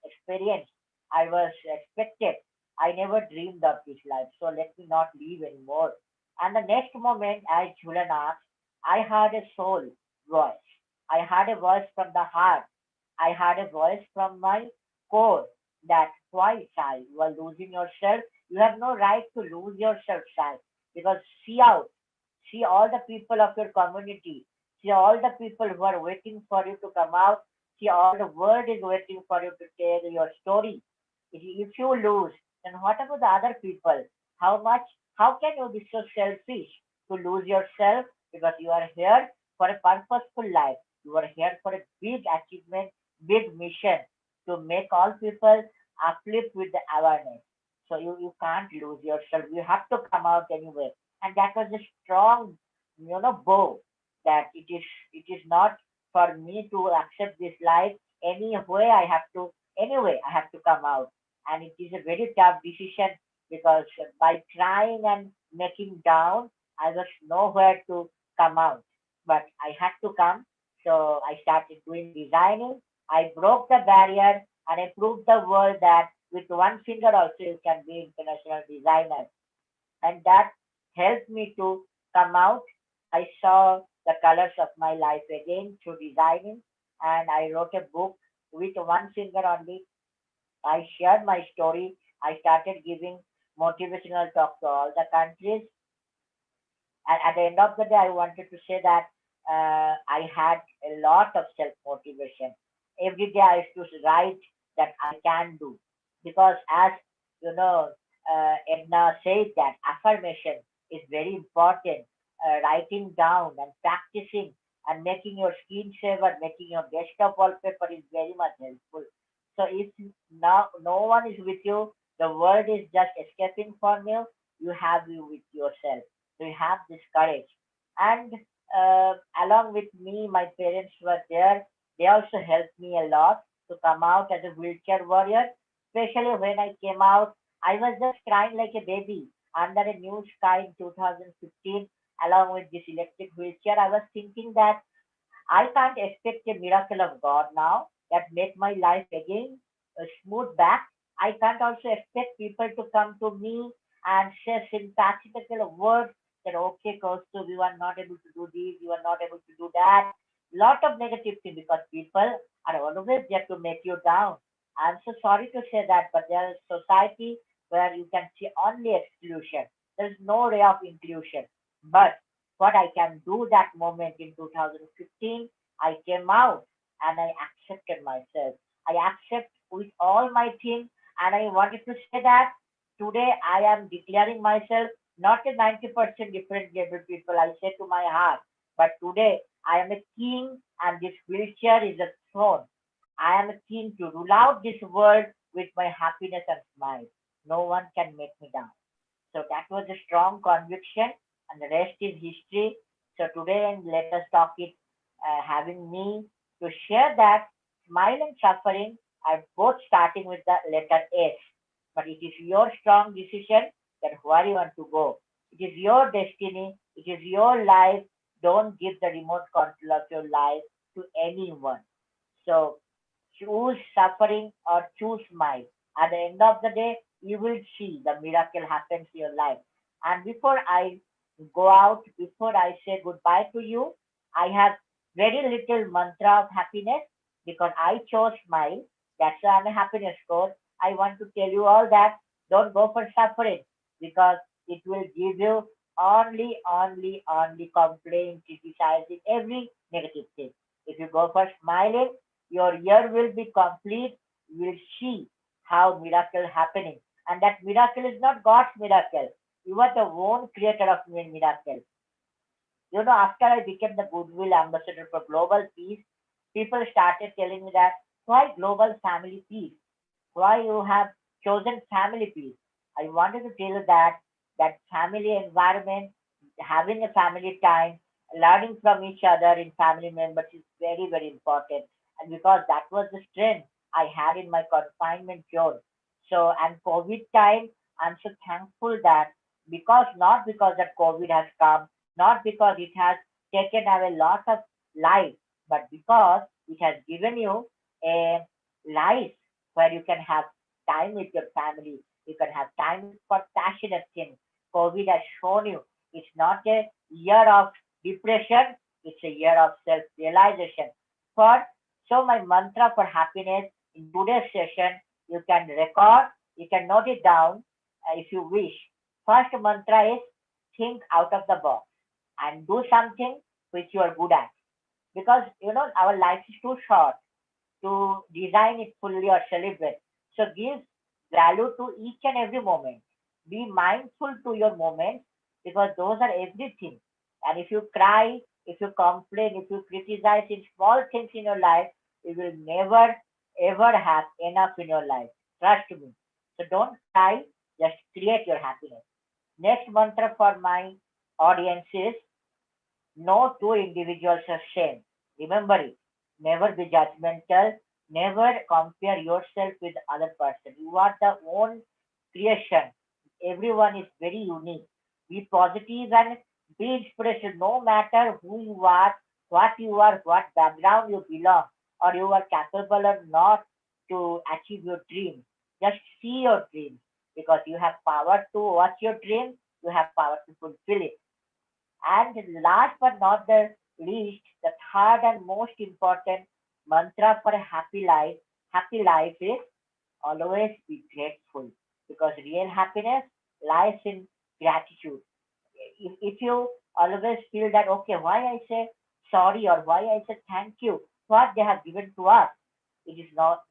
experienced. I was expected. I never dreamed of this life. So let me not live anymore. And the next moment, as Julian asked, I heard a soul voice. I heard a voice from the heart. I heard a voice from my core, that why, Sai, you are losing yourself. You have no right to lose yourself, Sai, because see out, see all the people of your community, see all the people who are waiting for you to come out, see all the world is waiting for you to tell your story. If you lose, then what about the other people? How much, how can you be so selfish to lose yourself? Because you are here for a purposeful life. You are here for a big achievement, big mission to make all people uplift with the awareness. So you can't lose yourself. You have to come out anyway. And that was a strong, bow, that it is not for me to accept this life. Anyway, I have to come out. And it is a very tough decision, because by trying and making down, I was nowhere to come out. But I had to come. So I started doing designing. I broke the barrier, and I proved the world that with one finger also you can be international designer. And that helped me to come out, I saw the colors of my life again through designing, and I wrote a book with one finger only. I shared my story. I started giving motivational talk to all the countries. And at the end of the day, I wanted to say that I had a lot of self motivation. Every day I used to write that I can do. Because as you know, Edna said that affirmation is very important. Writing down and practicing and making your screensaver, making your desktop wallpaper is very much helpful. So if now no one is with you, the world is just escaping from you. You have you with yourself. So you have this courage. And along with me, my parents were there. They also helped me a lot to come out as a wheelchair warrior. Especially when I came out, I was just crying like a baby under a new sky in 2015, along with this electric wheelchair. I was thinking that I can't expect a miracle of God now that make my life again smooth back. I can't also expect people to come to me and say sympathetical words that okay, Kaustuv, you are not able to do this, you are not able to do that. Lot of negative things because people are always there to make you down. I'm so sorry to say that, but there is society where you can see only exclusion. There is no ray of inclusion. But what I can do that moment in 2015, I came out and I accepted myself. I accept with all my thing, and I wanted to say that today I am declaring myself not a 90% different able people. I say to my heart, but today I am a king, and this wheelchair is a throne. I am a king to rule out this world with my happiness and smile. No one can make me down. So that was a strong conviction, and the rest is history. So today, and let us talk it, having me to share that smile and suffering are both starting with the letter S. But it is your strong decision that where you want to go. It is your destiny. It is your life. Don't give the remote control of your life to anyone. So choose suffering or choose smile. At the end of the day, you will see the miracle happens in your life. And before I go out, before I say goodbye to you, I have very little mantra of happiness because I chose smile. That's why I'm a happiness coach. I want to tell you all that don't go for suffering because it will give you only complaint, criticizing every negative thing. If you go for smiling, your year will be complete. You will see how miracle happening. And that miracle is not God's miracle. You are the own creator of miracle. You know, after I became the goodwill ambassador for global peace, people started telling me that why global family peace? Why you have chosen family peace? I wanted to tell you that family environment, having a family time, learning from each other in family members is very, very important. And because that was the strength I had in my confinement zone. So, and COVID time, I'm so thankful that because not because that COVID has come, not because it has taken away a lot of life, but because it has given you a life where you can have time with your family, you can have time for passionate things. COVID has shown you it's not a year of depression, it's a year of self-realization. For so my mantra for happiness in today's session, you can record, you can note it down if you wish. First mantra is think out of the box and do something which you are good at. Because you know our life is too short to design it fully or celebrate. So give value to each and every moment. Be mindful to your moments because those are everything. And if you cry, if you complain, if you criticize in small things in your life, you will never ever have enough in your life. Trust me. So don't cry, just create your happiness. Next mantra for my audience is no two individuals are same. Remember it. Never be judgmental. Never compare yourself with other person. You are the own creation. Everyone is very unique. Be positive and be inspirational. No matter who you are, what background you belong, or you are capable or not to achieve your dream. Just see your dream because you have power to watch your dream. You have power to fulfill it And last but not the least, the third and most important mantra for a happy life is always be grateful, because real happiness lies in gratitude. If you always feel that, okay, why I say sorry or why I say thank you, what they have given to us, it is not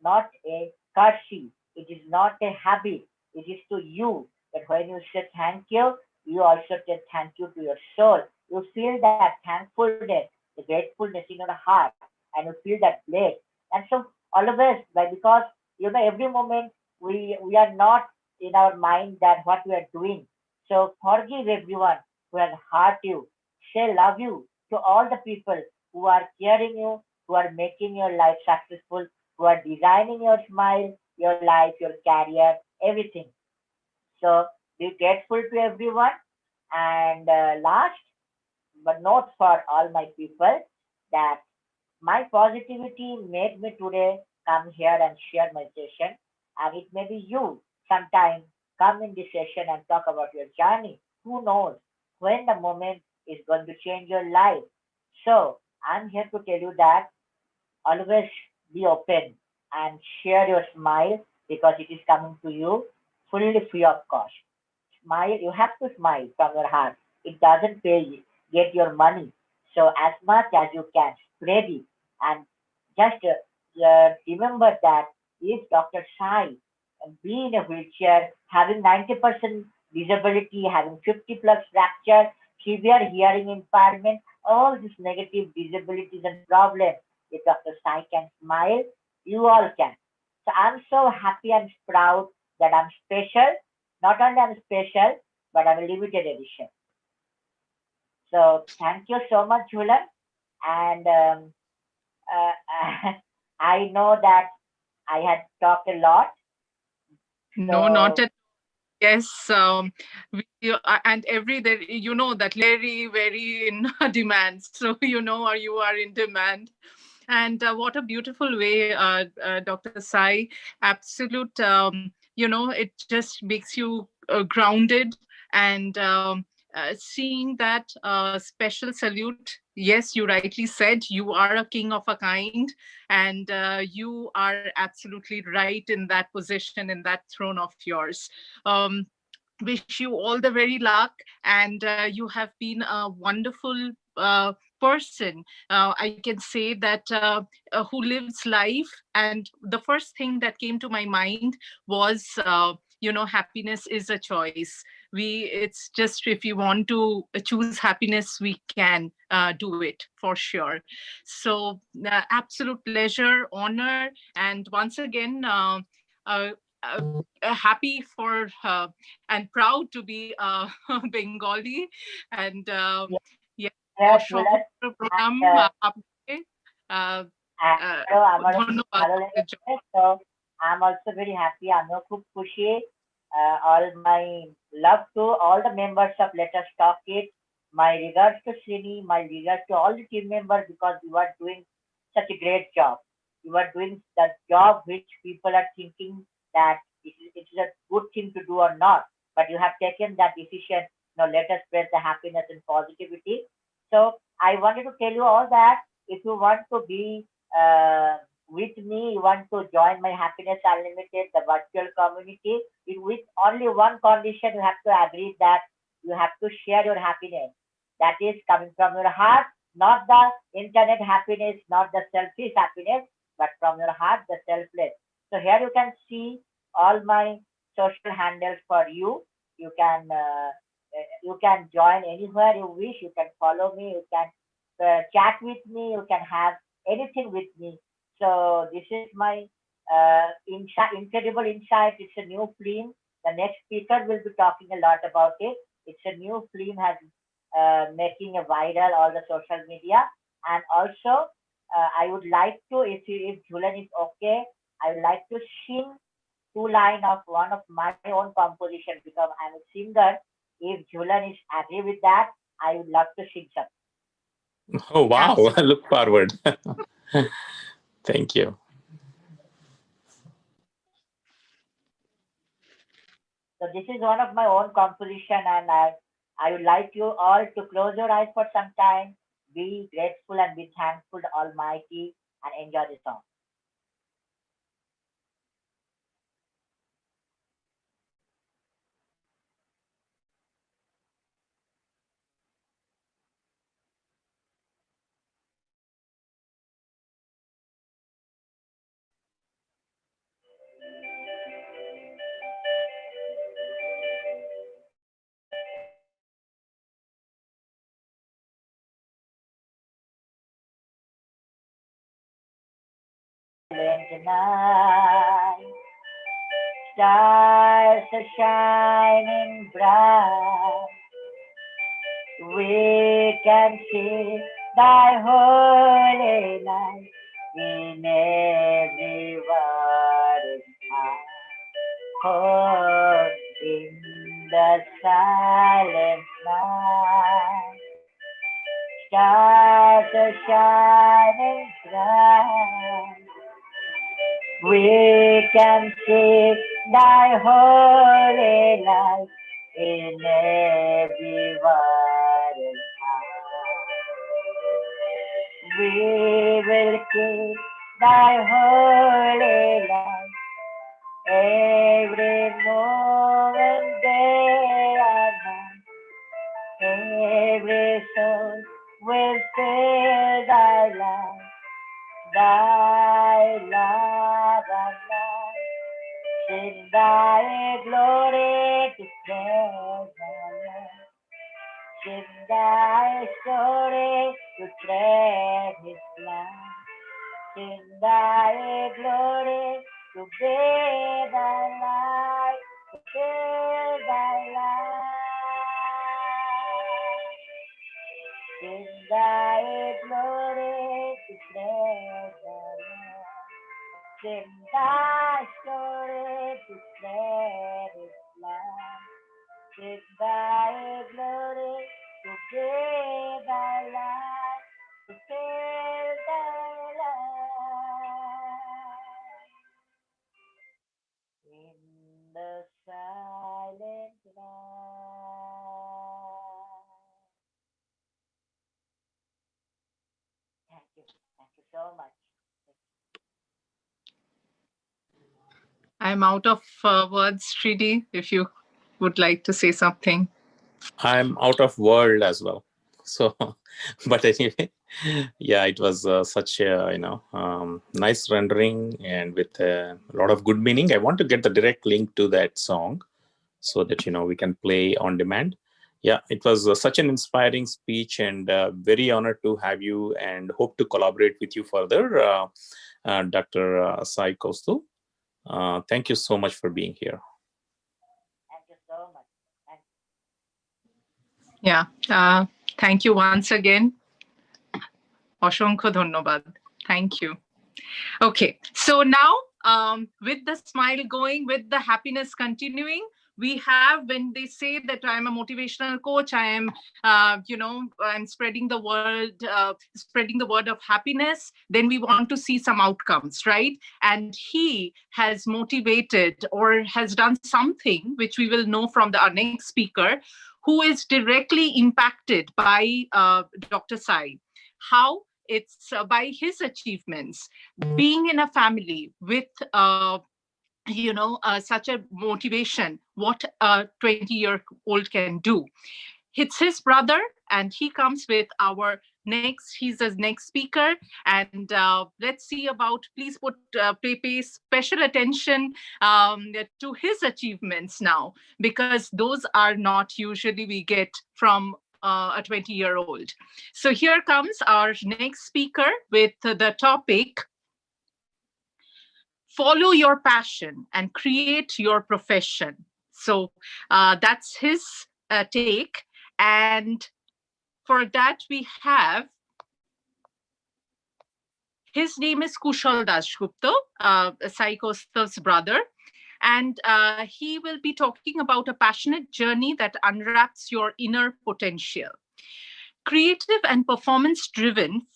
a courtesy, it is not a habit, it is to you that when you say thank you also say thank you to your soul. You feel that thankfulness, the gratefulness in your heart, and you feel that bliss. And so always, because every moment we are not in our mind that what we are doing. So forgive everyone who has hurt you. Say love you to all the people who are caring you, who are making your life successful, who are designing your smile, your life, your career, everything. So be grateful to everyone. And last but not for all my people, that my positivity made me today come here and share my session. And it may be you sometime come in this session and talk about your journey. Who knows when the moment is going to change your life. So I'm here to tell you that always be open and share your smile, because it is coming to you fully free of cost. Smile, you have to smile from your heart. It doesn't pay you, get your money. So as much as you can, spread it. And just remember that if Dr. Sai be in a wheelchair, having 90% disability, having 50 plus fracture, severe hearing impairment, all these negative disabilities and problems, if Dr. Sai can smile, you all can. So I'm so happy and proud that I'm special. Not only I'm special, but I'm a limited edition. So thank you so much, Julan. And I know that I had talked a lot. No, not So at yes. And every there, that very in demand. So or you are in demand. And what a beautiful way, Dr. Sai. Absolute, it just makes you grounded. And seeing that special salute. Yes, you rightly said you are a king of a kind, and you are absolutely right in that position, in that throne of yours. Um, wish you all the very luck, and you have been a wonderful person. I can say that who lives life, and the first thing that came to my mind was happiness is a choice. It's just, if you want to choose happiness, we can do it for sure. So absolute pleasure, honor, and once again uh, happy for and proud to be Bengali, and yes, yeah, yes, সহজ Julan. program And আপনাকে and আমারও খুব ধন্যবাদ। ভালো লেগেছে। So I'm also very happy, আমিও খুব খুশি। All my love to all the members of Let Us Talk It. My regards to Srini, my regards to all the team members, because you are doing such a great job. You are doing the job which people are thinking that it is a good thing to do or not. But you have taken that decision, let us spread the happiness and positivity. So I wanted to tell you all that if you want to be uh, with me, you want to join my Happiness Unlimited, the virtual community, with only one condition, you have to agree that you have to share your happiness. That is coming from your heart, not the internet happiness, not the selfish happiness, but from your heart, the selfless. So here you can see all my social handles for you. You can join anywhere you wish. You can follow me. You can chat with me. You can have anything with me. So this is my incredible insight. It's a new film. The next speaker will be talking a lot about it. It's a new film, has making a viral all the social media. And also, I would like to, if Julian is okay, I would like to sing two line of one of my own composition, because I'm a singer. If Julian is agree with that, I would love to sing some. Oh, wow. Absolutely. I look forward. Thank you. So this is one of my own composition, and I would like you all to close your eyes for some time, be grateful and be thankful to Almighty, and enjoy the song. Silent night, stars are shining bright. We can see thy holy light in every word oh, in the silent night. Stars are shining bright. We can see thy holy light in every word and we will keep thy holy light every moment, day and night. Every soul will feel thy light, thy love and light. Sing thy glory to praise the Lord. Sing thy story to tread his land. Sing thy glory to be thy light, to be thy light. Sing thy glory to praise the Lord. Sing thy story to spread his land. Sing thy glory to give thy light, to fill thy light. In the silent night. Thank you. Thank you so much. I'm out of words, Shridi, if you would like to say something. I'm out of world as well. So, but anyway, yeah, it was such a nice rendering and with a lot of good meaning. I want to get the direct link to that song so that we can play on demand. Yeah, it was such an inspiring speech and very honored to have you and hope to collaborate with you further, Dr. Sai Kaustuv. Thank you so much for being here. Thank you so much. Thank you. Yeah, thank you once again. Oshonkho dhonnobad. Thank you. Okay, so now with the smile going, with the happiness continuing, we have, when they say that I'm a motivational coach, I am, I'm spreading the word of happiness, then we want to see some outcomes, right? And he has motivated or has done something, which we will know from our next speaker, who is directly impacted by Dr. Sai. How? It's by his achievements, being in a family with such a motivation, what a 20-year-old can do. It's his brother, and he comes with he's the next speaker. And let's see about, please pay special attention to his achievements now, because those are not usually we get from a 20-year-old. So here comes our next speaker with the topic, follow your passion and create your profession. So that's his take. And for that, we have, his name is Kushal Dasgupta, Sai Kaustuv's brother. And he will be talking about a passionate journey that unwraps your inner potential. Creative and performance-driven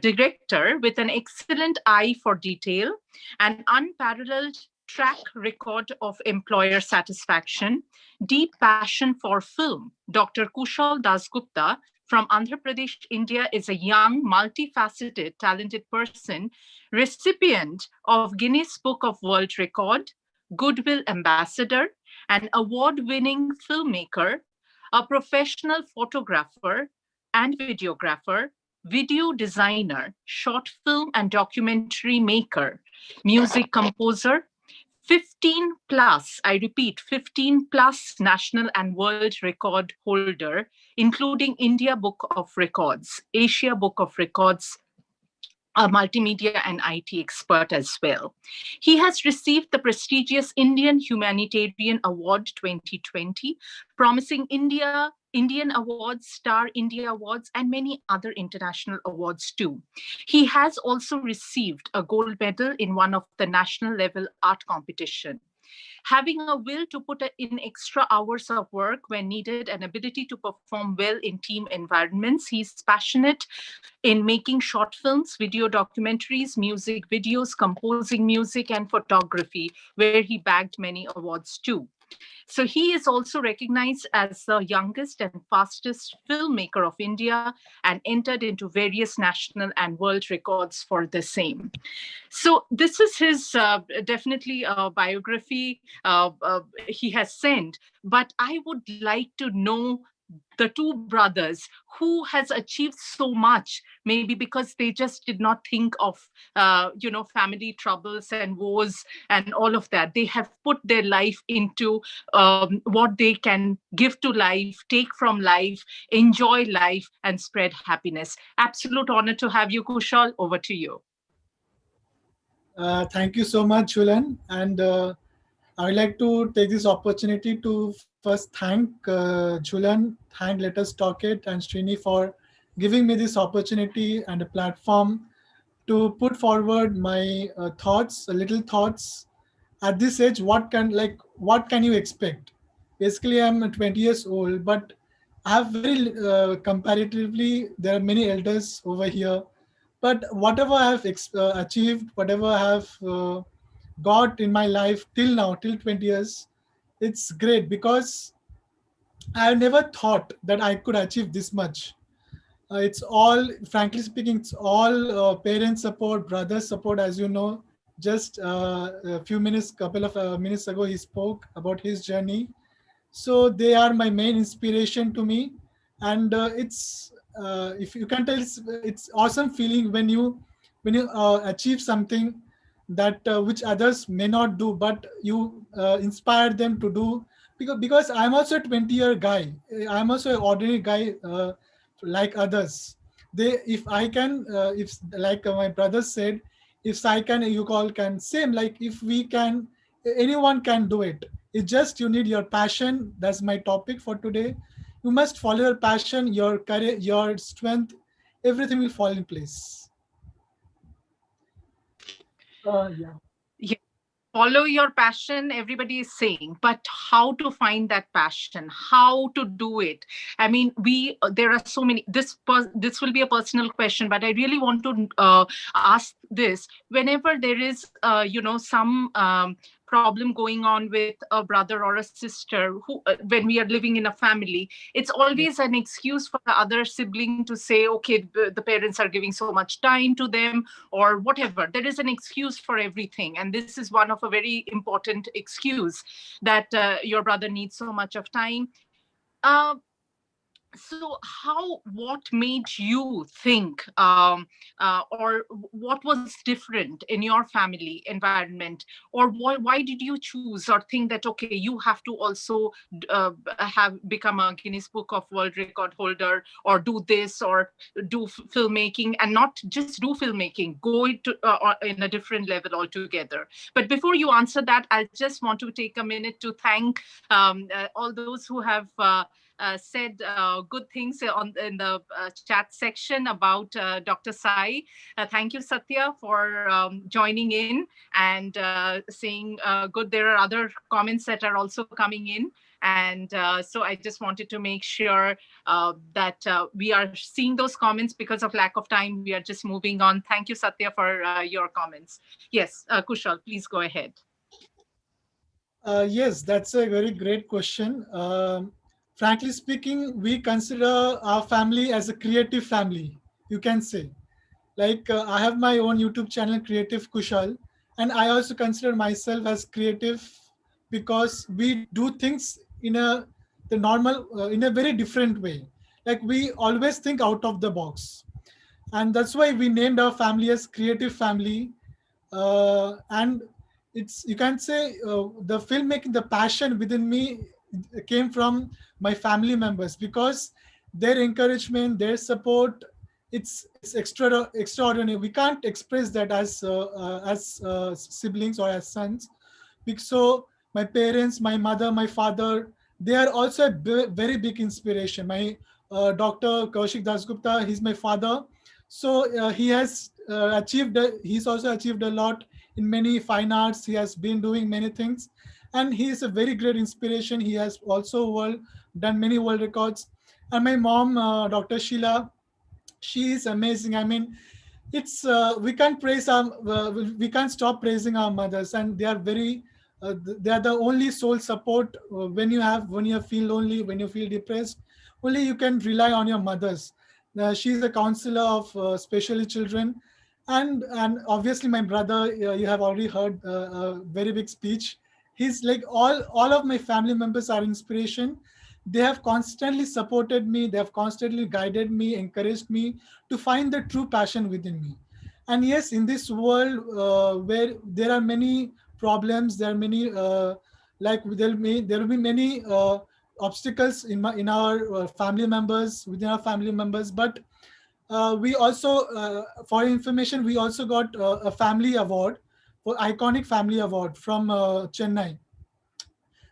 director with an excellent eye for detail and unparalleled track record of employer satisfaction, deep passion for film. Dr. Kushal Dasgupta from Andhra Pradesh, India, is a young, multifaceted, talented person, recipient of Guinness Book of World Record, Goodwill Ambassador, an award-winning filmmaker, a professional photographer and videographer, video designer, short film and documentary maker, music composer, 15 plus, I repeat, 15 plus national and world record holder, including India Book of Records, Asia Book of Records, a multimedia and IT expert as well. He has received the prestigious Indian Humanitarian Award 2020, Promising Indian Awards, Star India Awards, and many other international awards too. He has also received a gold medal in one of the national level art competition. Having a will to put in extra hours of work when needed and ability to perform well in team environments, he's passionate in making short films, video documentaries, music videos, composing music, and photography, where he bagged many awards too. So he is also recognized as the youngest and fastest filmmaker of India and entered into various national and world records for the same. So this is his definitely biography he has sent, but I would like to know the two brothers who has achieved so much, maybe because they just did not think of family troubles and woes and all of that. They have put their life into what they can give to life, take from life, enjoy life, and spread happiness. Absolute honor to have you, Kushal. Over to you. Thank you so much, Julian. And I would like to take this opportunity to first thank Julian, thank Let Us Talk It and Srini for giving me this opportunity and a platform to put forward my thoughts, little thoughts. At this age, what can you expect? Basically, I'm 20 years old, but I have very comparatively, there are many elders over here. But whatever I have achieved, whatever I have got in my life till now, till 20 years, it's great because I never thought that I could achieve this much. It's all, frankly speaking, it's all parent support, brother support. As you know, just couple of minutes ago, he spoke about his journey. So they are my main inspiration to me, and it's if you can tell, it's awesome feeling when you achieve something that which others may not do, but you inspire them to do. Because I'm also a 20-year guy. I'm also an ordinary guy like others. If I can, if like my brother said, if I can, you all can. Same, like if we can, anyone can do it. It's just you need your passion. That's my topic for today. You must follow your passion, your courage, your strength. Everything will fall in place. Yeah. Yeah. Follow your passion, everybody is saying, but how to find that passion, how to do it? I mean, there are so many. This will be a personal question, but I really want to ask this. Whenever there is some problem going on with a brother or a sister, who when we are living in a family, it's always an excuse for the other sibling to say, okay, the parents are giving so much time to them or whatever. There is an excuse for everything, and this is one of a very important excuse, that your brother needs so much of time. So what made you think, or what was different in your family environment, or why did you choose or think that, okay, you have to also have become a Guinness Book of World Record holder, or do this, or do filmmaking, and not just do filmmaking, go into in a different level altogether? But before you answer that, I just want to take a minute to thank all those who have said good things in the chat section about Dr. Sai. Thank you, Satya, for joining in and saying good. There are other comments that are also coming in. And so I just wanted to make sure that we are seeing those comments. Because of lack of time, we are just moving on. Thank you, Satya, for your comments. Yes, Kushal, please go ahead. Yes, that's a very great question. Frankly speaking, we consider our family as a creative family, you can say. Like I have my own YouTube channel, Creative Kushal, and I also consider myself as creative because we do things in a very different way. Like we always think out of the box, and that's why we named our family as Creative Family. And it's, you can say, the filmmaking, the passion within me came from my family members, because their encouragement, their support, it's extraordinary. We can't express that as siblings or as sons. So my parents, my mother, my father, they are also a very big inspiration. My Dr. Kaushik Dasgupta, he's my father. So he has he's also achieved a lot in many fine arts. He has been doing many things, and he is a very great inspiration. He has also done many world records. And my mom, Dr. Sheila, she is amazing. I mean, it's we can't praise our we can't stop praising our mothers, and they are very they are the only sole support when you feel lonely, when you feel depressed. Only you can rely on your mothers. She's a counselor of specially children, and obviously my brother, you have already heard a very big speech. He's like all of my family members are inspiration. They have constantly supported me, they have constantly guided me, encouraged me to find the true passion within me. And yes, in this world where there are many problems, there are many there will be many obstacles in our family members, within our family members. But we also, for information, we also got a family award, for iconic family award from Chennai,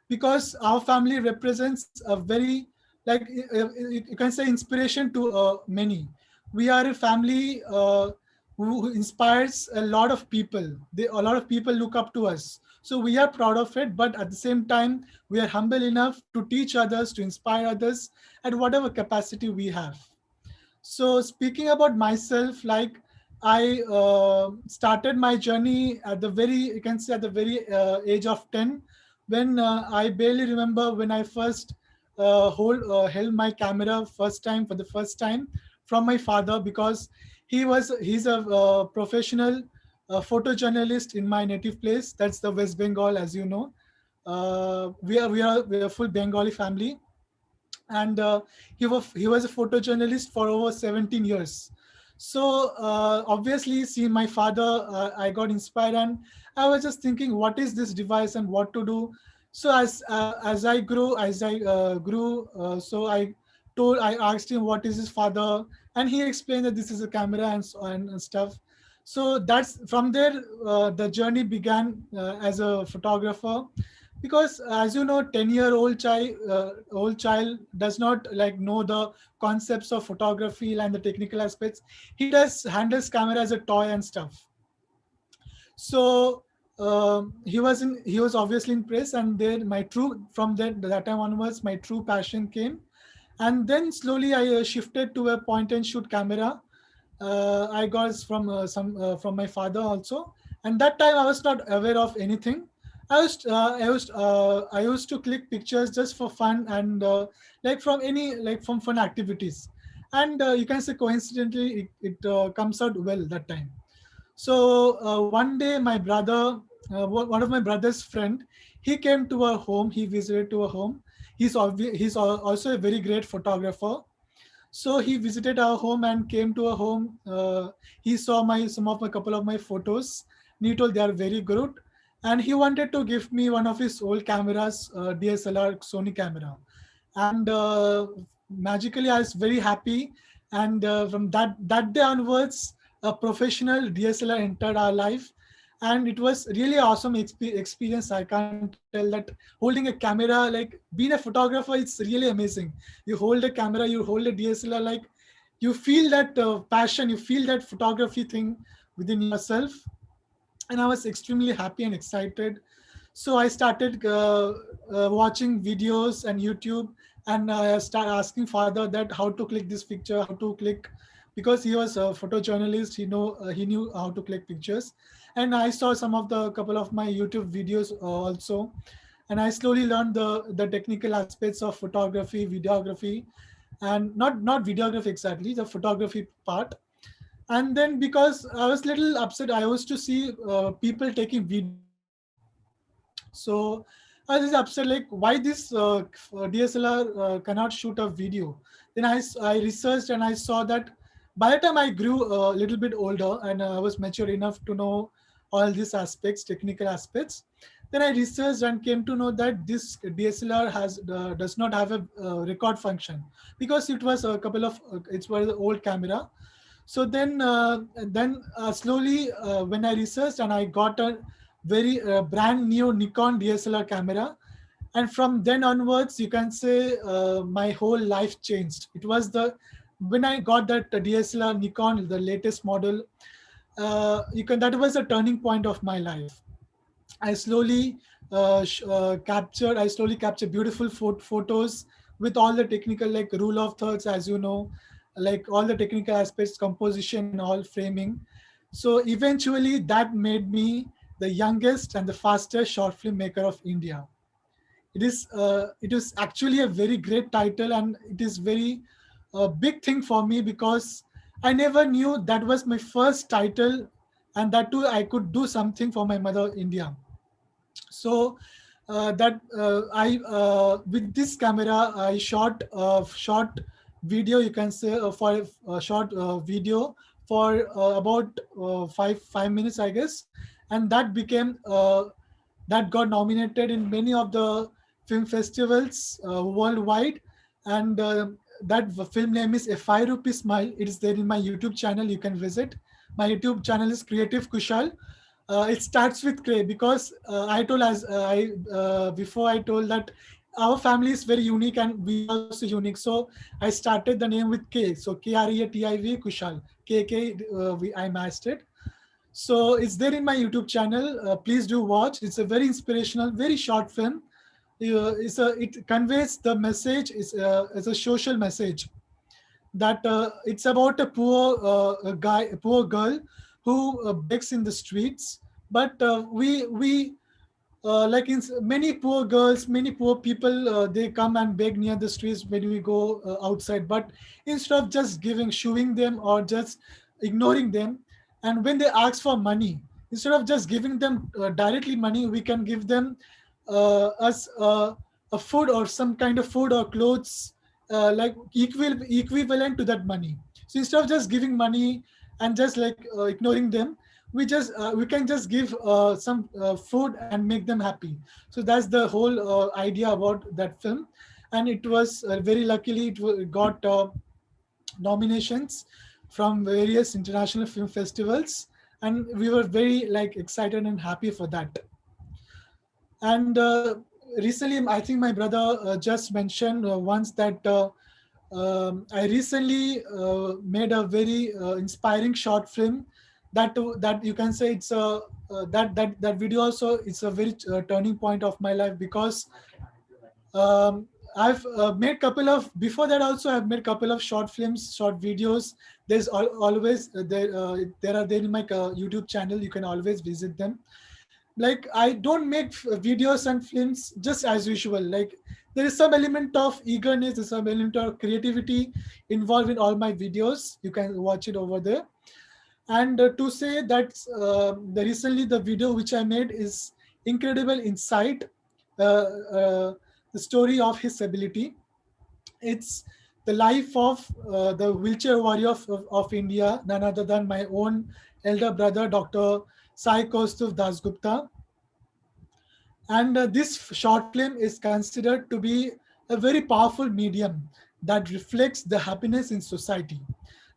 because our family represents a very, like, you can say, inspiration to many. We are a family who inspires a lot of people. A lot of people look up to us, so we are proud of it. But at the same time, we are humble enough to teach others, to inspire others at whatever capacity we have. So speaking about myself, like, I started my journey at the very, you can say, at the very age of 10, when I barely remember when I first held my camera first time, for the first time, from my father, because he's a professional photojournalist in my native place. That's the West Bengal, as you know. We are a full Bengali family, and he was a photojournalist for over 17 years. So obviously, seeing my father, I got inspired, and I was just thinking, what is this device and what to do. So as I grew, so I asked him what is his father, and he explained that this is a camera and stuff. So that's from there the journey began as a photographer. Because as you know, 10-year-old child does not like know the concepts of photography and the technical aspects. He does handles camera as a toy and stuff. So he was obviously impressed, and then my true from that time onwards, my true passion came. And then slowly I shifted to a point and shoot camera. I got from my father also, and that time I was not aware of anything. I used to click pictures just for fun, and from fun activities, and you can say coincidentally it comes out well that time. So one day my brother, one of my brother's friend, he came to our home. He visited to our home. Also a very great photographer. So he visited our home and came to our home. He saw some of my couple of my photos. And he told they are very good, and he wanted to give me one of his old cameras, DSLR Sony camera. And magically, I was very happy. And from that day onwards, a professional DSLR entered our life, and it was really awesome experience. I can't tell that holding a camera, like being a photographer, it's really amazing. You hold a camera, you hold a DSLR, like you feel that passion, you feel that photography thing within yourself. And I was extremely happy and excited. So I started watching videos and YouTube, and I started asking father that how to click this picture, how to click, because he was a photojournalist. He knew how to click pictures, and I saw some of the couple of my YouTube videos also. and I slowly learned the technical aspects of photography, videography, and not videography exactly, the photography part. And then because I was little upset, I used to see people taking videos. So I was upset, like why this DSLR cannot shoot a video. Then I researched and I saw that by the time I grew a little bit older and I was mature enough to know all these aspects, technical aspects. Then I researched and came to know that this DSLR does not have a record function, because it was a couple of it was an old camera. So then slowly when I researched and I got a very brand new Nikon DSLR camera, and from then onwards you can say my whole life changed. It was the when I got that DSLR Nikon, the latest model, that was a turning point of my life. I slowly I slowly captured beautiful photos with all the technical, like rule of thirds, as you know, like all the technical aspects, composition and all, framing. So eventually that made me the youngest and the fastest short film maker of India. It is actually a very great title, and it is very big thing for me, because I never knew that was my first title, and that too I could do something for my mother India. So that I with this camera I shot a short video, you can say, for a short video for about 5 minutes, I guess, and that got nominated in many of the film festivals worldwide. And that film name is A 5 Rupee Smile. It is there in my YouTube channel. You can visit. My YouTube channel is Creative Kushal. It starts with K, because I told as I before I told that our family is very unique and we are also unique. So I started the name with K. So KREATIV Kushal. I matched it. So it's there in my YouTube channel. Please do watch. It's a very inspirational, very short film. It conveys the message. It's a social message that it's about a poor girl who begs in the streets. But we like many poor girls, many poor people, they come and beg near the streets when we go outside. But instead of just shooing them or just ignoring them, and when they ask for money, instead of just giving them directly money, we can give them as a food or some kind of food or clothes, like equivalent to that money. So instead of just giving money and just like ignoring them, we can just give some food and make them happy. So that's the whole idea about that film. And it was very luckily it got nominations from various international film festivals, and we were very like excited and happy for that. And recently, I think my brother just mentioned once that I recently made a very inspiring short film that you can say it's a that video also, it's a very turning point of my life, because I've made couple of before that also. I've made couple of short films, short videos. There's always there are there in my YouTube channel. You can always visit them. Like I don't make videos and films just as usual. Like there is some element of eagerness, there's some element of creativity involved in all my videos. You can watch it over there. And to say that recently the video which I made is Incredible Insight, the story of his ability. It's the life of the wheelchair warrior of India, none other than my own elder brother, Dr.Sai Kaustuv Dasgupta. And this short film is considered to be a very powerful medium that reflects the happiness in society.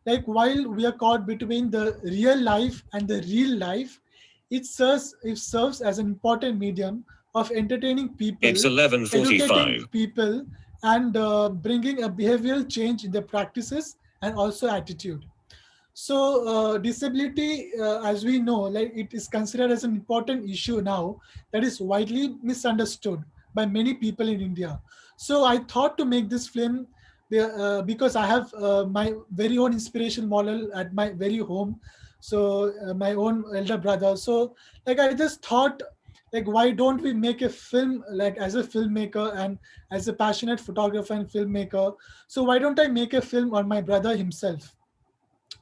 Like while we are caught between the real life and the real life, it serves as an important medium of entertaining people, It's 11:45. educating people, and bringing a behavioral change in their practices and also attitude. So disability, as we know, like it is considered as an important issue now that is widely misunderstood by many people in India. So I thought to make this film because I have my very own inspiration model at my very home. So my own elder brother. So like I just thought like why don't we make a film, like as a filmmaker and as a passionate photographer and filmmaker, so why don't I make a film on my brother himself,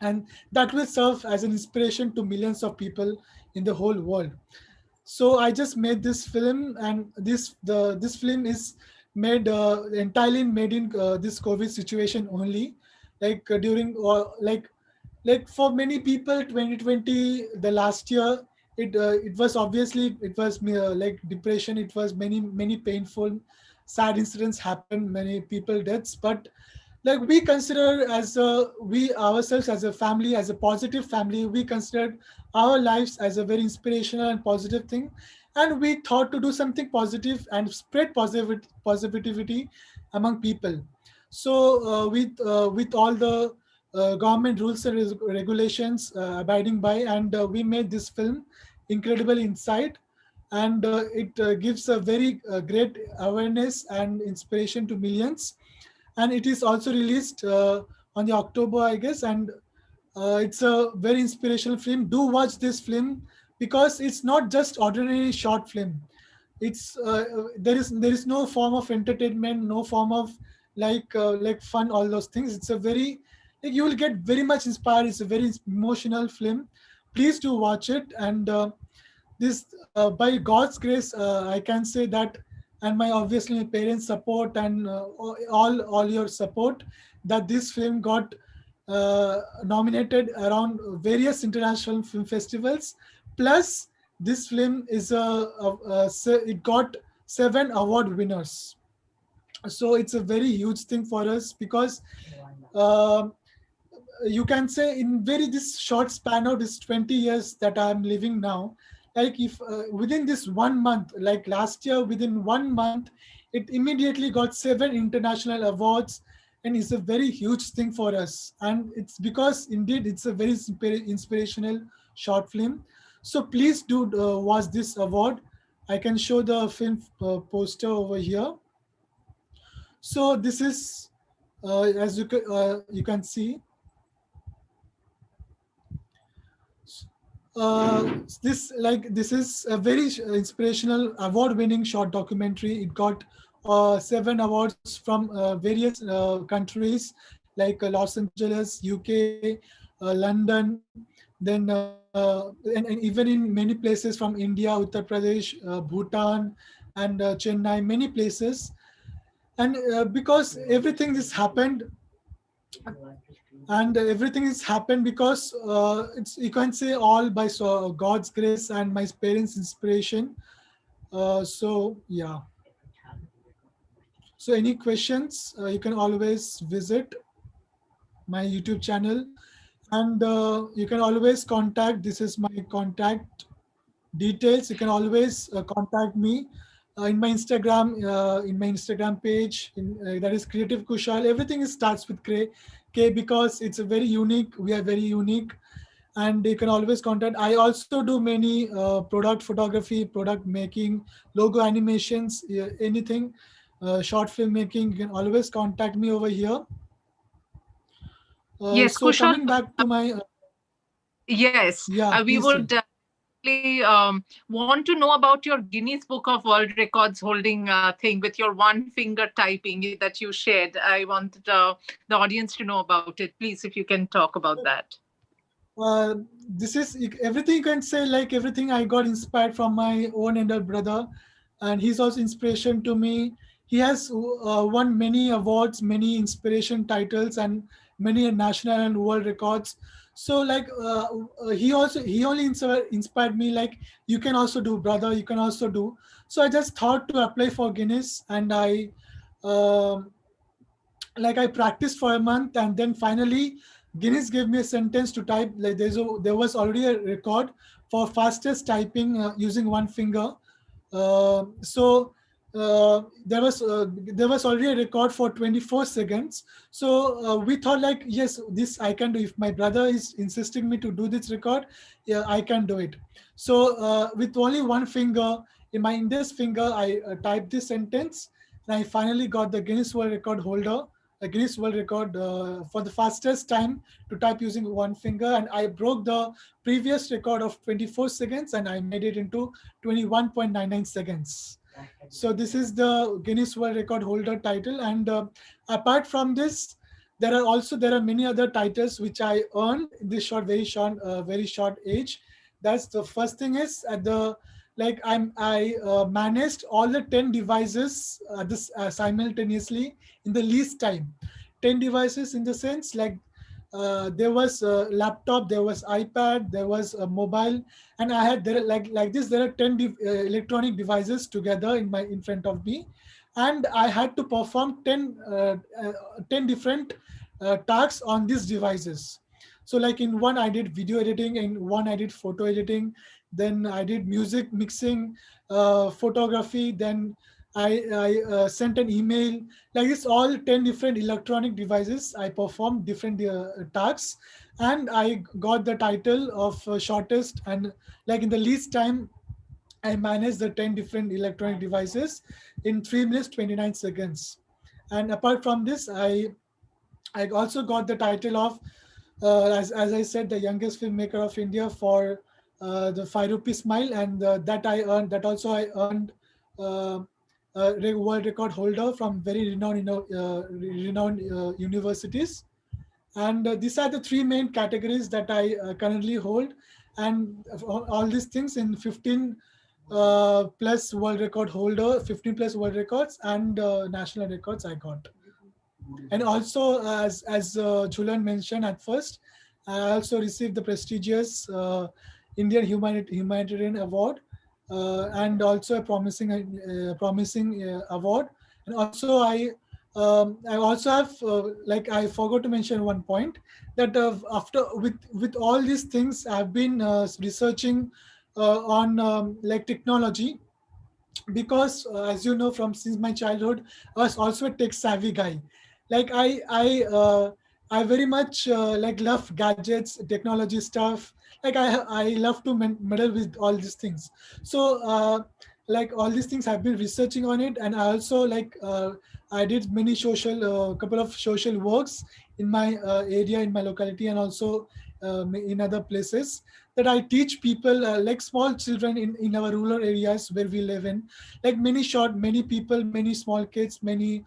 and that will serve as an inspiration to millions of people in the whole world. So I just made this film, and this film is made entirely made in this COVID situation only, like during like for many people 2020, the last year, it was obviously, it was like depression, it was many painful sad incidents happened, many people deaths, but like we consider as a, we ourselves as a family, as a positive family, we considered our lives as a very inspirational and positive thing, and we thought to do something positive and spread positivity among people. So with all the government rules and regulations abiding by, and we made this film Incredible Insight, and it gives a very great awareness and inspiration to millions, and it is also released on the October, I guess, and it's a very inspirational film. Do watch this film because it's not just ordinary short film. It's there is no form of entertainment, no form of like fun, all those things. It's a very, like, you will get very much inspired. It's a very emotional film. Please do watch it, and this by God's grace, I can say that, and my obviously my parents' support and all your support, that this film got nominated around various international film festivals. Plus, this film is it got 7 award winners. So it's a very huge thing for us because uh, you can say in very this short span of this 20 years that I'm living now, like if within this 1 month, like last year, within 1 month, it immediately got 7 international awards, and it's a very huge thing for us, and it's because indeed it's a very inspirational short film. So please do watch this award. I can show the film poster over here. So this is as you can see, this is a very inspirational award-winning short documentary. It got 7 awards from various countries like Los Angeles, UK, London, then and even in many places from India, Uttar Pradesh, Bhutan, and Chennai, many places. And because everything this happened, and everything has happened because it's, you can say, all by God's grace and my parents' inspiration. So yeah. So any questions, you can always visit my YouTube channel, and you can always contact. This is my contact details. You can always contact me in my Instagram page, that is Creative Kushal. Everything starts with K because it's a very unique. We are very unique, and you can always contact. I also do many product photography, product making, logo animations, anything, short film making. You can always contact me over here. Yes, So Kushal. coming back to my Yes, yeah, we please would want to know about your Guinness Book of World Records holding thing with your one finger typing that you shared. I want the audience to know about it. Please, if you can talk about that. uh, this is everything, you can say, like everything I got inspired from my own elder brother, and he's also inspiration to me. He has won many awards, many inspiration titles, and many national and world records. So like he only inspired me, like, you can also do, brother, you can also do. So I just thought to apply for Guinness, and um like I practiced for a month, and then finally Guinness gave me a sentence to type. Like there was already a record for fastest typing using one finger. So there was already a record for 24 seconds. So we thought, like, yes, this I can do. If my brother is insisting me to do this record, yeah, I can do it. So with only one finger, in my index finger, I typed this sentence, and I finally got the Guinness World Record holder a Guinness World Record for the fastest time to type using one finger, and I broke the previous record of 24 seconds, and I made it into 21.99 seconds. So this is the Guinness World Record holder title, and apart from this, there are many other titles which I earned in this very short age. That's the first thing is at the like I managed all the 10 devices this simultaneously in the least time. 10 devices in the sense like there was a laptop, there was iPad, there was a mobile, and I had there like this. There are 10 electronic devices together in front of me, and I had to perform 10 different tasks on these devices. So like in one I did video editing, in one I did photo editing, then I did music mixing, photography, then I sent an email. Like it's all 10 different electronic devices. I performed different tasks, and I got the title of shortest, and like in the least time I managed the 10 different electronic devices in 3 minutes 29 seconds. And apart from this, I also got the title of, as I said, the youngest filmmaker of India for the 5 rupee smile, and that I earned. That also I earned uh, a world record holder from very renowned, renowned universities. And these are the three main categories that I currently hold, and all these things in 15 plus world record holder, 15 plus world records and national records I got. And also, as Julian mentioned at first, I also received the prestigious Indian Humanitarian Award, and also a promising award. And also, I also have like I forgot to mention one point that after with all these things, I've been researching on like technology, because as you know from since my childhood I was also a tech savvy guy. Like I very much like love gadgets, technology stuff. Like I love to meddle with all these things. So like all these things I've been researching on it, and I also like I did many couple of social works in my area, in my locality, and also in other places, that I teach people like small children in our rural areas where we live in, like many people, many small kids, many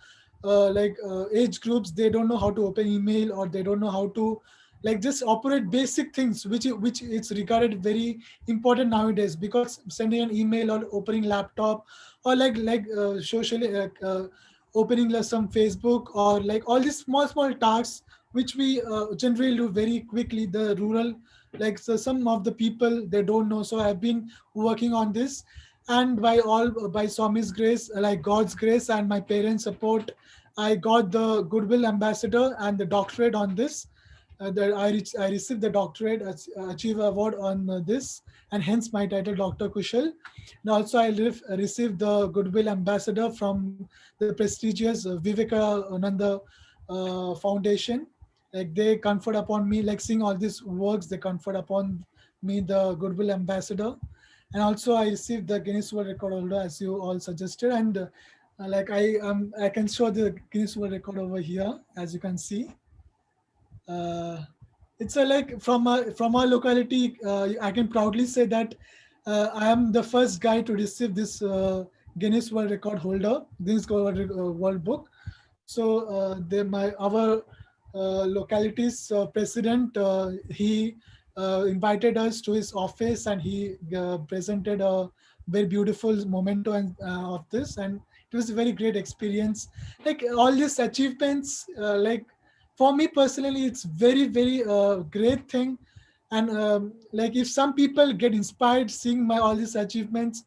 age groups. They don't know how to open email, or they don't know how to like just operate basic things, which it's regarded very important nowadays, because sending an email or opening laptop, or socially opening some Facebook, or like all these small tasks which we generally do very quickly, the rural, like so some of the people they don't know. So I've been working on this, and by Swami's grace, like God's grace and my parents support, I got the Goodwill Ambassador and the doctorate on this. I received the doctorate achieve award on this, and hence my title Dr. Kushal. And also I received the Goodwill Ambassador from the prestigious Vivekananda Foundation. Like they conferred upon me, like seeing all these works, they conferred upon me the Goodwill Ambassador. And also I received the Guinness World Record holder, as you all suggested. And like I can show the Guinness World Record over here, as you can see. It's a like from our locality. I can proudly say that I am the first guy to receive this Guinness World Record holder, Guinness World Book. So my our locality's president, he invited us to his office, and he presented a very beautiful memento of this, and it was a very great experience. Like all these achievements, like for me personally, it's very great thing. And like if some people get inspired seeing my all these achievements,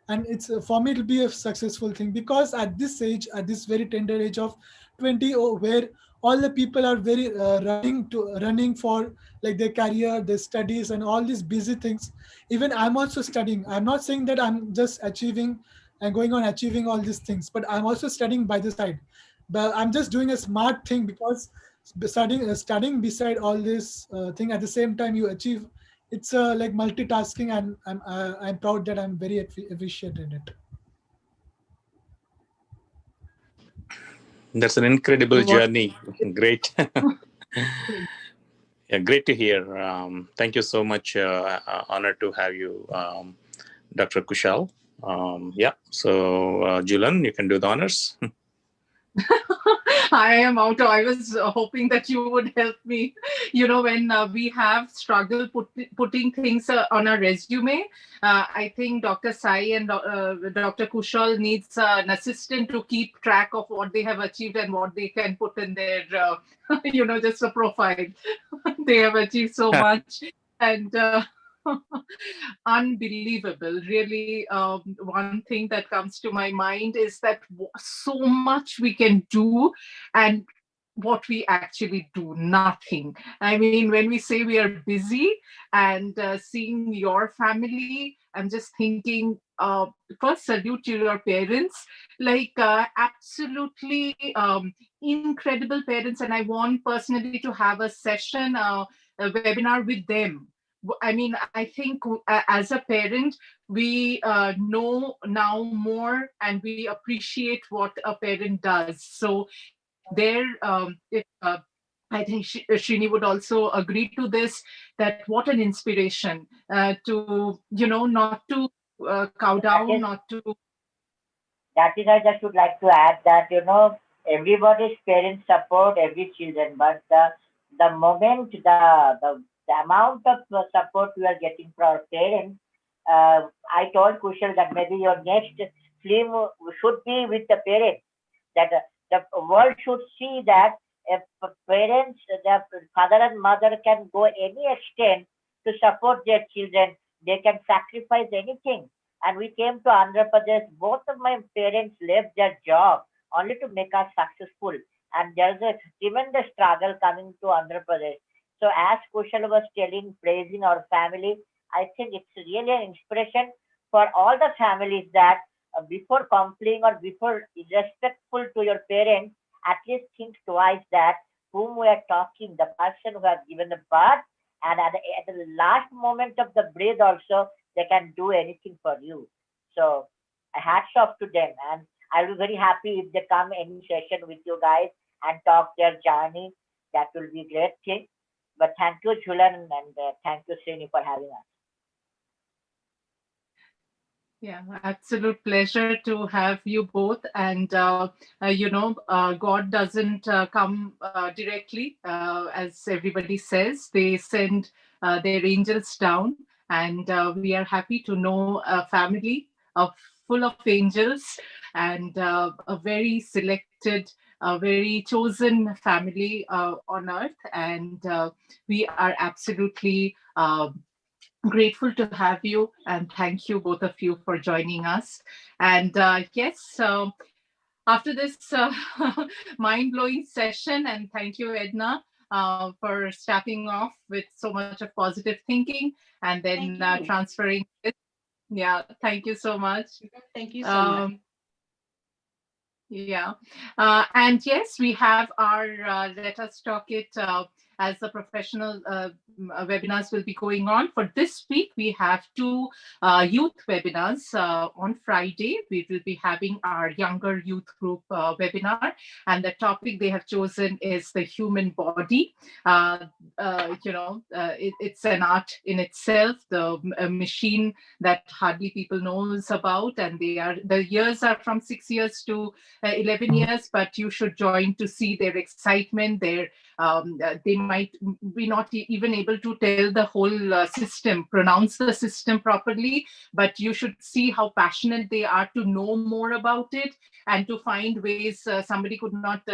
and it's for me it'll be a successful thing, because at this age, at this very tender age of 20, where all the people are very running for like their career, their studies, and all these busy things. Even I'm also studying. I'm not saying that I'm just achieving and going on achieving all these things, but I'm also studying by the side. But I'm just doing a smart thing, because studying beside all this thing at the same time you achieve, it's like multitasking, and I'm proud that I'm very efficient in it. That's an incredible What- journey. Great. Yeah, great to hear. Thank you so much. Honor to have you, Dr. Kushal. Yeah, so Julian, you can do the honors. I am out. I was hoping that you would help me. You know, when we have struggled putting things on a resume, I think Dr. Sai and Dr. Kushal needs an assistant to keep track of what they have achieved and what they can put in their, just a profile. They have achieved so much. And unbelievable. Really, one thing that comes to my mind is that so much we can do, and what we actually do, nothing. I mean, when we say we are busy, and seeing your family, I'm just thinking, first salute to your parents, like absolutely incredible parents. And I want personally to have a session, a webinar with them. I mean, I think as a parent, we know now more, and we appreciate what a parent does. So there, I think Srini would also agree to this, that what an inspiration to, not to cow down, not to. That is, I just would like to add that, everybody's parents support every children, but the moment, the amount of support we are getting from our parents, I told Kushal that maybe your next film should be with the parents, that the world should see that if parents, the father and mother can go any extent to support their children, they can sacrifice anything. And we came to Andhra Pradesh. Both of my parents left their job only to make us successful. And there's a tremendous struggle coming to Andhra Pradesh. So as Kushal was telling, praising our family, I think it's really an inspiration for all the families that before complying or before respectful to your parents, at least think twice that whom we are talking, the person who has given the birth, and at the last moment of the breath also, they can do anything for you. So hats off to them. And I'll be very happy if they come any session with you guys and talk their journey. That will be a great thing. But thank you, Julan, and thank you, Srini, for having us. Yeah, absolute pleasure to have you both. And, God doesn't come directly, as everybody says. They send their angels down. And we are happy to know a family full of angels, and a very selected, a very chosen family on earth. And we are absolutely grateful to have you, and thank you, both of you, for joining us. And yes, after this mind-blowing session, and thank you, Edna, for starting off with so much of positive thinking, and then transferring it. Yeah, thank you so much. Thank you so much. Yeah, and yes, we have our Let Us Talk It as the professional webinars will be going on. For this week, we have two youth webinars. On Friday, we will be having our younger youth group webinar, and the topic they have chosen is the human body. It's an art in itself, the machine that hardly people knows about, and the years are from 6 years to 11 years, but you should join to see their excitement. They might be not even able to tell the whole system, pronounce the system properly, but you should see how passionate they are to know more about it, and to find ways. Somebody could not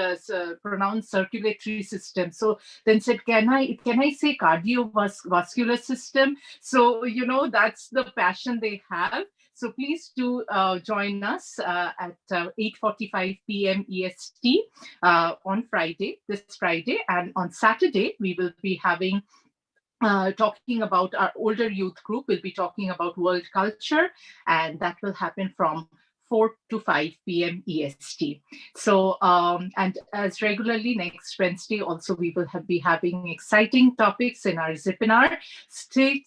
pronounce circulatory system, so then said, can I say cardiovascular system? So that's the passion they have. So please do join us at 8:45 p.m. EST on Friday, this Friday. And on Saturday, we will be having talking about our older youth group. We'll be talking about world culture, and that will happen from 4 to 5 p.m. EST. So, and as regularly next Wednesday, also we will be having exciting topics in our ZIPINAR. Stay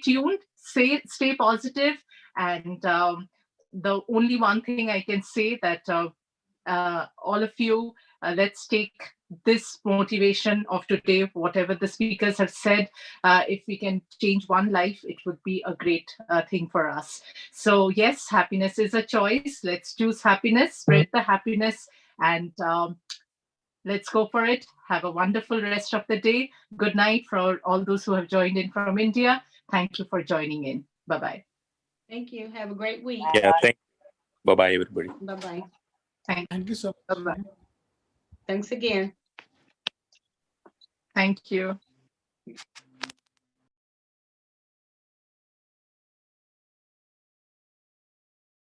tuned, stay positive. And the only one thing I can say that all of you, let's take this motivation of today, whatever the speakers have said. If we can change one life, it would be a great thing for us. So yes, happiness is a choice. Let's choose happiness, spread the happiness, and let's go for it. Have a wonderful rest of the day. Good night for all those who have joined in from India. Thank you for joining in. Bye-bye. Thank you. Have a great week. Yeah, bye-bye, everybody. Bye-bye. Thank you so much. Bye-bye. Thanks again. Thank you.